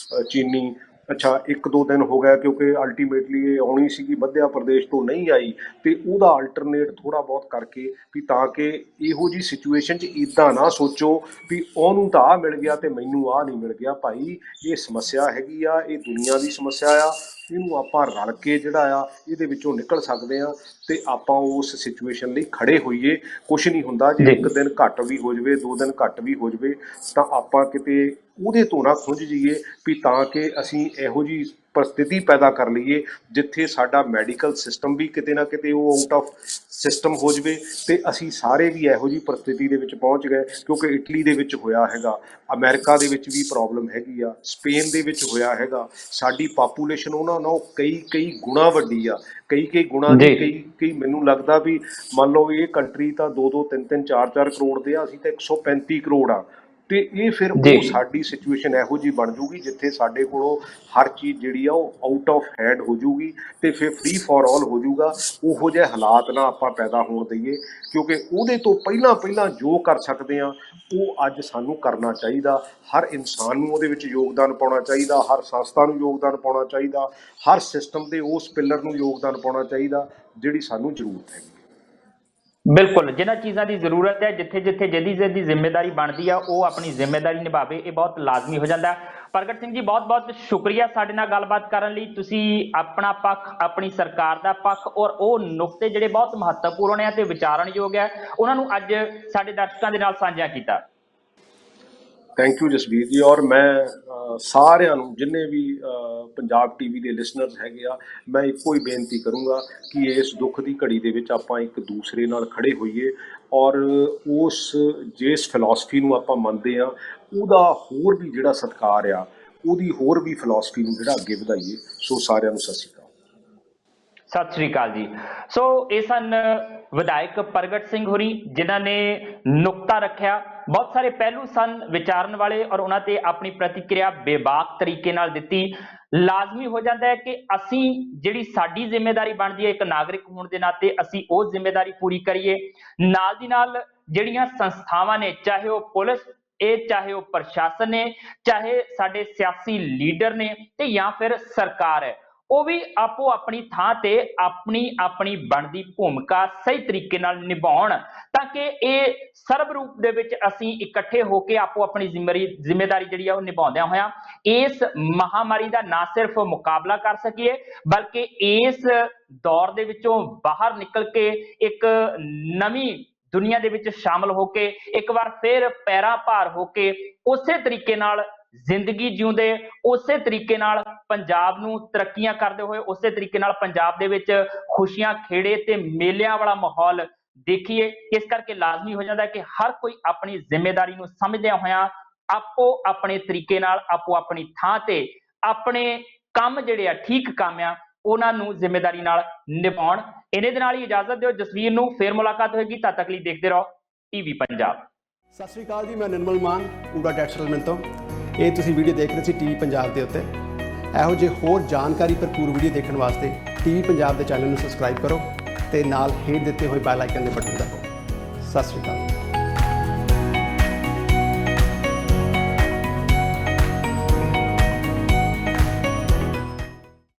ਚੀਨੀ, ਅੱਛਾ 1-2 ਦਿਨ ਹੋ ਗਿਆ ਕਿਉਂਕਿ ਅਲਟੀਮੇਟਲੀ ਇਹ ਆਉਣੀ ਸੀਗੀ ਮੱਧ ਪ੍ਰਦੇਸ਼ ਤੋਂ ਨਹੀਂ ਆਈ, ਅਤੇ ਉਹਦਾ ਅਲਟਰਨੇਟ ਥੋੜ੍ਹਾ ਬਹੁਤ ਕਰਕੇ ਵੀ ਤਾਂ ਕਿ ਇਹੋ ਜਿਹੀ ਸਿਚੁਏਸ਼ਨ 'ਚ ਇੱਦਾਂ ਨਾ ਸੋਚੋ ਵੀ ਉਹਨੂੰ ਤਾਂ ਆਹ ਮਿਲ ਗਿਆ ਅਤੇ ਮੈਨੂੰ ਆਹ ਨਹੀਂ ਮਿਲ ਗਿਆ। ਭਾਈ ਇਹ ਸਮੱਸਿਆ ਹੈਗੀ ਆ, ਇਹ ਦੁਨੀਆ ਦੀ ਸਮੱਸਿਆ ਆ, ਇਹਨੂੰ ਆਪਾਂ ਰਲ ਕੇ ਜਿਹੜਾ ਆ ਇਹਦੇ ਵਿੱਚੋਂ ਨਿਕਲ ਸਕਦੇ ਹਾਂ, ਅਤੇ ਆਪਾਂ ਉਸ ਸਿਚੁਏਸ਼ਨ ਲਈ ਖੜ੍ਹੇ ਹੋਈਏ। ਕੁਛ ਨਹੀਂ ਹੁੰਦਾ ਜੇ ਜੀ 1 ਦਿਨ ਘੱਟ ਵੀ ਹੋ ਜਾਵੇ, 2 ਦਿਨ ਘੱਟ ਵੀ ਹੋ ਜਾਵੇ, ਤਾਂ ਆਪਾਂ ਕਿਤੇ ਉਹਦੇ ਤੋਂ ਨਾ ਖੁੰਝ ਜਾਈਏ ਵੀ ਤਾਂ ਕਿ ਅਸੀਂ ਇਹੋ ਜਿਹੀ ਪਰਿਸਥਿਤੀ ਪੈਦਾ ਕਰ ਲਈਏ ਜਿੱਥੇ ਸਾਡਾ ਮੈਡੀਕਲ ਸਿਸਟਮ ਵੀ ਕਿਤੇ ਨਾ ਕਿਤੇ ਉਹ ਆਊਟ ਆਫ ਸਿਸਟਮ ਹੋ ਜਾਵੇ, ਅਤੇ ਅਸੀਂ ਸਾਰੇ ਵੀ ਇਹੋ ਜਿਹੀ ਪਰਿਸਥਿਤੀ ਦੇ ਵਿੱਚ ਪਹੁੰਚ ਗਏ। ਕਿਉਂਕਿ ਇਟਲੀ ਦੇ ਵਿੱਚ ਹੋਇਆ ਹੈਗਾ, ਅਮਰੀਕਾ ਦੇ ਵਿੱਚ ਵੀ ਪ੍ਰੋਬਲਮ ਹੈਗੀ ਆ, ਸਪੇਨ ਦੇ ਵਿੱਚ ਹੋਇਆ ਹੈਗਾ। ਸਾਡੀ ਪਾਪੂਲੇਸ਼ਨ ਉਹਨਾਂ ਨਾਲੋਂ ਕਈ ਗੁਣਾ ਵੱਡੀ ਆ, ਕਈ ਗੁਣਾ ਜੀ ਦੀ ਕਈ ਮੈਨੂੰ ਲੱਗਦਾ ਵੀ ਮੰਨ ਲਓ ਇਹ ਕੰਟਰੀ ਤਾਂ 2-2 3-3 4-4 ਕਰੋੜ ਦੇ ਆ, ਅਸੀਂ ਤਾਂ 135 ਕਰੋੜ ਆ, ਅਤੇ ਇਹ ਫਿਰ ਜੀ ਉਹ ਸਾਡੀ ਸਿਚੁਏਸ਼ਨ ਇਹੋ ਜਿਹੀ ਬਣ ਜੂਗੀ ਜਿੱਥੇ ਸਾਡੇ ਕੋਲੋਂ ਹਰ ਚੀਜ਼ ਜਿਹੜੀ ਆ ਉਹ ਆਊਟ ਆਫ ਹੈਂਡ ਹੋ ਜੂਗੀ, ਅਤੇ ਫਿਰ ਫ੍ਰੀ ਫਾਰ ਆਲ ਹੋ ਜੂਗਾ। ਉਹੋ ਜਿਹੇ ਹਾਲਾਤ ਨਾ ਆਪਾਂ ਪੈਦਾ ਹੋਣ ਦਈਏ, ਕਿਉਂਕਿ ਉਹਦੇ ਤੋਂ ਪਹਿਲਾਂ ਜੋ ਕਰ ਸਕਦੇ ਹਾਂ ਉਹ ਅੱਜ ਸਾਨੂੰ ਕਰਨਾ ਚਾਹੀਦਾ। ਹਰ ਇਨਸਾਨ ਨੂੰ ਉਹਦੇ ਵਿੱਚ ਯੋਗਦਾਨ ਪਾਉਣਾ ਚਾਹੀਦਾ, ਹਰ ਸੰਸਥਾ ਨੂੰ ਯੋਗਦਾਨ ਪਾਉਣਾ ਚਾਹੀਦਾ, ਹਰ ਸਿਸਟਮ ਦੇ ਉਸ ਪਿੱਲਰ ਨੂੰ ਯੋਗਦਾਨ ਪਾਉਣਾ ਚਾਹੀਦਾ ਜਿਹੜੀ ਸਾਨੂੰ ਜ਼ਰੂਰਤ ਹੈਗੀ। ਬਿਲਕੁਲ, ਜਿਨ੍ਹਾਂ ਚੀਜ਼ਾਂ ਦੀ ਜ਼ਰੂਰਤ ਹੈ, ਜਿੱਥੇ ਜਿੱਥੇ ਜਿਹਦੀ ਜ਼ਿੰਮੇਵਾਰੀ ਬਣਦੀ ਆ ਉਹ ਆਪਣੀ ਜ਼ਿੰਮੇਵਾਰੀ ਨਿਭਾਵੇ, ਇਹ ਬਹੁਤ ਲਾਜ਼ਮੀ ਹੋ ਜਾਂਦਾ। ਪ੍ਰਗਟ ਸਿੰਘ ਜੀ, ਬਹੁਤ ਬਹੁਤ ਸ਼ੁਕਰੀਆ ਸਾਡੇ ਨਾਲ ਗੱਲਬਾਤ ਕਰਨ ਲਈ। ਤੁਸੀਂ ਆਪਣਾ ਪੱਖ, ਆਪਣੀ ਸਰਕਾਰ ਦਾ ਪੱਖ ਔਰ ਉਹ ਨੁਕਤੇ ਜਿਹੜੇ ਬਹੁਤ ਮਹੱਤਵਪੂਰਨ ਹੈ ਤੇ ਵਿਚਾਰਨਯੋਗ ਹੈ, ਉਹਨਾਂ ਨੂੰ ਅੱਜ ਸਾਡੇ ਦਰਸ਼ਕਾਂ ਦੇ ਨਾਲ ਸਾਂਝਾ ਕੀਤਾ। ਥੈਂਕ ਯੂ ਜਸਬੀਰ ਜੀ। ਔਰ ਮੈਂ ਸਾਰਿਆਂ ਨੂੰ ਜਿੰਨੇ ਵੀ ਪੰਜਾਬ TV ਦੇ ਲਿਸਨਰਸ ਹੈਗੇ ਆ, ਮੈਂ ਇੱਕੋ ਹੀ ਬੇਨਤੀ ਕਰੂੰਗਾ ਕਿ ਇਸ ਦੁੱਖ ਦੀ ਘੜੀ ਦੇ ਵਿੱਚ ਆਪਾਂ ਇੱਕ ਦੂਸਰੇ ਨਾਲ ਖੜ੍ਹੇ ਹੋਈਏ, ਔਰ ਜਿਸ ਫਿਲਾਸਫੀ ਨੂੰ ਆਪਾਂ ਮੰਨਦੇ ਹਾਂ ਉਹਦਾ ਹੋਰ ਵੀ ਜਿਹੜਾ ਸਤਿਕਾਰ ਆ, ਉਹਦੀ ਹੋਰ ਵੀ ਫਿਲਾਸਫੀ ਨੂੰ ਜਿਹੜਾ ਅੱਗੇ ਵਧਾਈਏ। ਸੋ ਸਾਰਿਆਂ ਨੂੰ ਸਤਿ ਸ਼੍ਰੀ ਅਕਾਲ। ਸਤਿ ਸ਼੍ਰੀ ਅਕਾਲ ਜੀ। ਸੋ ਇਹ ਸਨ ਵਿਧਾਇਕ ਪ੍ਰਗਟ ਸਿੰਘ ਹੋਰੀ, ਜਿਨ੍ਹਾਂ ਨੇ ਨੁਕਤਾ ਰੱਖਿਆ। ਬਹੁਤ ਸਾਰੇ ਪਹਿਲੂ ਸਨ ਵਿਚਾਰਨ ਵਾਲੇ, ਔਰ ਉਹਨਾਂ ਤੇ ਆਪਣੀ ਪ੍ਰਤੀਕਿਰਿਆ ਬੇਬਾਕ ਤਰੀਕੇ ਨਾਲ ਦਿੱਤੀ। ਲਾਜ਼ਮੀ ਹੋ ਜਾਂਦਾ ਹੈ ਕਿ ਅਸੀਂ ਜਿਹੜੀ ਸਾਡੀ ਜ਼ਿੰਮੇਵਾਰੀ ਬਣਦੀ ਹੈ ਇੱਕ ਨਾਗਰਿਕ ਹੋਣ ਦੇ ਨਾਤੇ, ਅਸੀਂ ਉਹ ਜ਼ਿੰਮੇਵਾਰੀ ਪੂਰੀ ਕਰੀਏ। ਨਾਲ ਦੀ ਨਾਲ ਜਿਹੜੀਆਂ ਸੰਸਥਾਵਾਂ ਨੇ, ਚਾਹੇ ਉਹ ਪੁਲਿਸ ਚਾਹੇ ਉਹ ਪ੍ਰਸ਼ਾਸਨ ਨੇ, ਚਾਹੇ ਸਾਡੇ ਸਿਆਸੀ ਲੀਡਰ ਨੇ, ਤੇ ਜਾਂ ਫਿਰ ਸਰਕਾਰ ਹੈ, ਉਹ ਵੀ ਆਪੋ ਆਪਣੀ ਥਾਂ ਤੇ ਆਪਣੀ ਬਣਦੀ ਭੂਮਿਕਾ ਸਹੀ ਤਰੀਕੇ ਨਾਲ ਨਿਭਾਉਣ, ਤਾਂ ਕਿ ਇਹ ਸਰਬ ਰੂਪ ਦੇ ਵਿੱਚ ਅਸੀਂ ਇਕੱਠੇ ਹੋ ਕੇ ਆਪੋ ਆਪਣੀ ਜ਼ਿੰਮੇਵਾਰੀ ਜਿਹੜੀ ਆ ਉਹ ਨਿਭਾਉਂਦਿਆਂ ਹੋਇਆਂ ਇਸ ਮਹਾਮਾਰੀ ਦਾ ਨਾ ਸਿਰਫ ਮੁਕਾਬਲਾ ਕਰ ਸਕੀਏ, ਬਲਕਿ ਇਸ ਦੌਰ ਦੇ ਵਿੱਚੋਂ ਬਾਹਰ ਨਿਕਲ ਕੇ ਇੱਕ ਨਵੀਂ ਦੁਨੀਆ ਦੇ ਵਿੱਚ ਸ਼ਾਮਲ ਹੋ ਕੇ ਇੱਕ ਵਾਰ ਫਿਰ ਪੈਰਾਂ ਭਾਰ ਹੋ ਕੇ ਉਸੇ ਤਰੀਕੇ ਨਾਲ ਜ਼ਿੰਦਗੀ ਜਿਉਂਦੇ, ਉਸੇ ਤਰੀਕੇ ਨਾਲ ਪੰਜਾਬ ਨੂੰ ਤਰੱਕੀਆਂ ਕਰਦੇ ਹੋਏ, ਉਸੇ ਤਰੀਕੇ ਨਾਲ ਪੰਜਾਬ ਦੇ ਵਿੱਚ ਖੁਸ਼ੀਆਂ ਖੇੜੇ ਤੇ ਮੇਲਿਆਂ ਵਾਲਾ ਮਾਹੌਲ ਦੇਖੀਏ। ਇਸ ਕਰਕੇ ਲਾਜ਼ਮੀ ਹੋ ਜਾਂਦਾ ਹੈ ਕਿ ਹਰ ਕੋਈ ਆਪਣੀ ਜ਼ਿੰਮੇਵਾਰੀ ਨੂੰ ਸਮਝਦਿਆਂ ਹੋਇਆਂ ਆਪੋ ਆਪਣੇ ਤਰੀਕੇ ਨਾਲ, ਆਪੋ ਆਪਣੀ ਥਾਂ ਤੇ ਆਪਣੇ ਕੰਮ ਜਿਹੜੇ ਆ, ਠੀਕ ਕੰਮ ਆ, ਉਹਨਾਂ ਨੂੰ ਜ਼ਿੰਮੇਵਾਰੀ ਨਾਲ ਨਿਭਾਉਣ। ਇਹਨੇ ਦੇ ਨਾਲ ਹੀ ਇਜਾਜ਼ਤ ਦਿਓ ਜਸਵੀਰ ਨੂੰ, ਫੇਰ ਮੁਲਾਕਾਤ ਹੋਏਗੀ, ਤਦ ਤੱਕ ਲਈ ਦੇਖਦੇ ਰਹੋ ਟੀਵੀ ਪੰਜਾਬ। ਸਤਿ ਸ਼੍ਰੀ ਅਕਾਲ ਜੀ, ਮੈਂ ਨਿਰਮਲ ਮਾਨ ਪੂਰਾ ਟੈਕਸਟਾਈਲ ਤੋਂ। ਇਹ ਤੁਸੀਂ ਵੀਡੀਓ ਦੇਖ ਰਹੇ ਸੀ ਟੀਵੀ ਪੰਜਾਬ ਦੇ ਉੱਤੇ। ਇਹੋ ਜਿਹੇ ਹੋਰ ਜਾਣਕਾਰੀ ਭਰਪੂਰ ਵੀਡੀਓ ਦੇਖਣ ਵਾਸਤੇ ਟੀਵੀ ਪੰਜਾਬ ਦੇ ਚੈਨਲ ਨੂੰ ਸਬਸਕ੍ਰਾਈਬ ਕਰੋ ਤੇ ਨਾਲ ਹੇਠ ਦਿੱਤੇ ਹੋਏ ਬੈਲ ਆਈਕਨ ਦੇ ਬਟਨ ਦਬਾਓ। ਸਤਿ ਸ਼੍ਰੀ ਅਕਾਲ।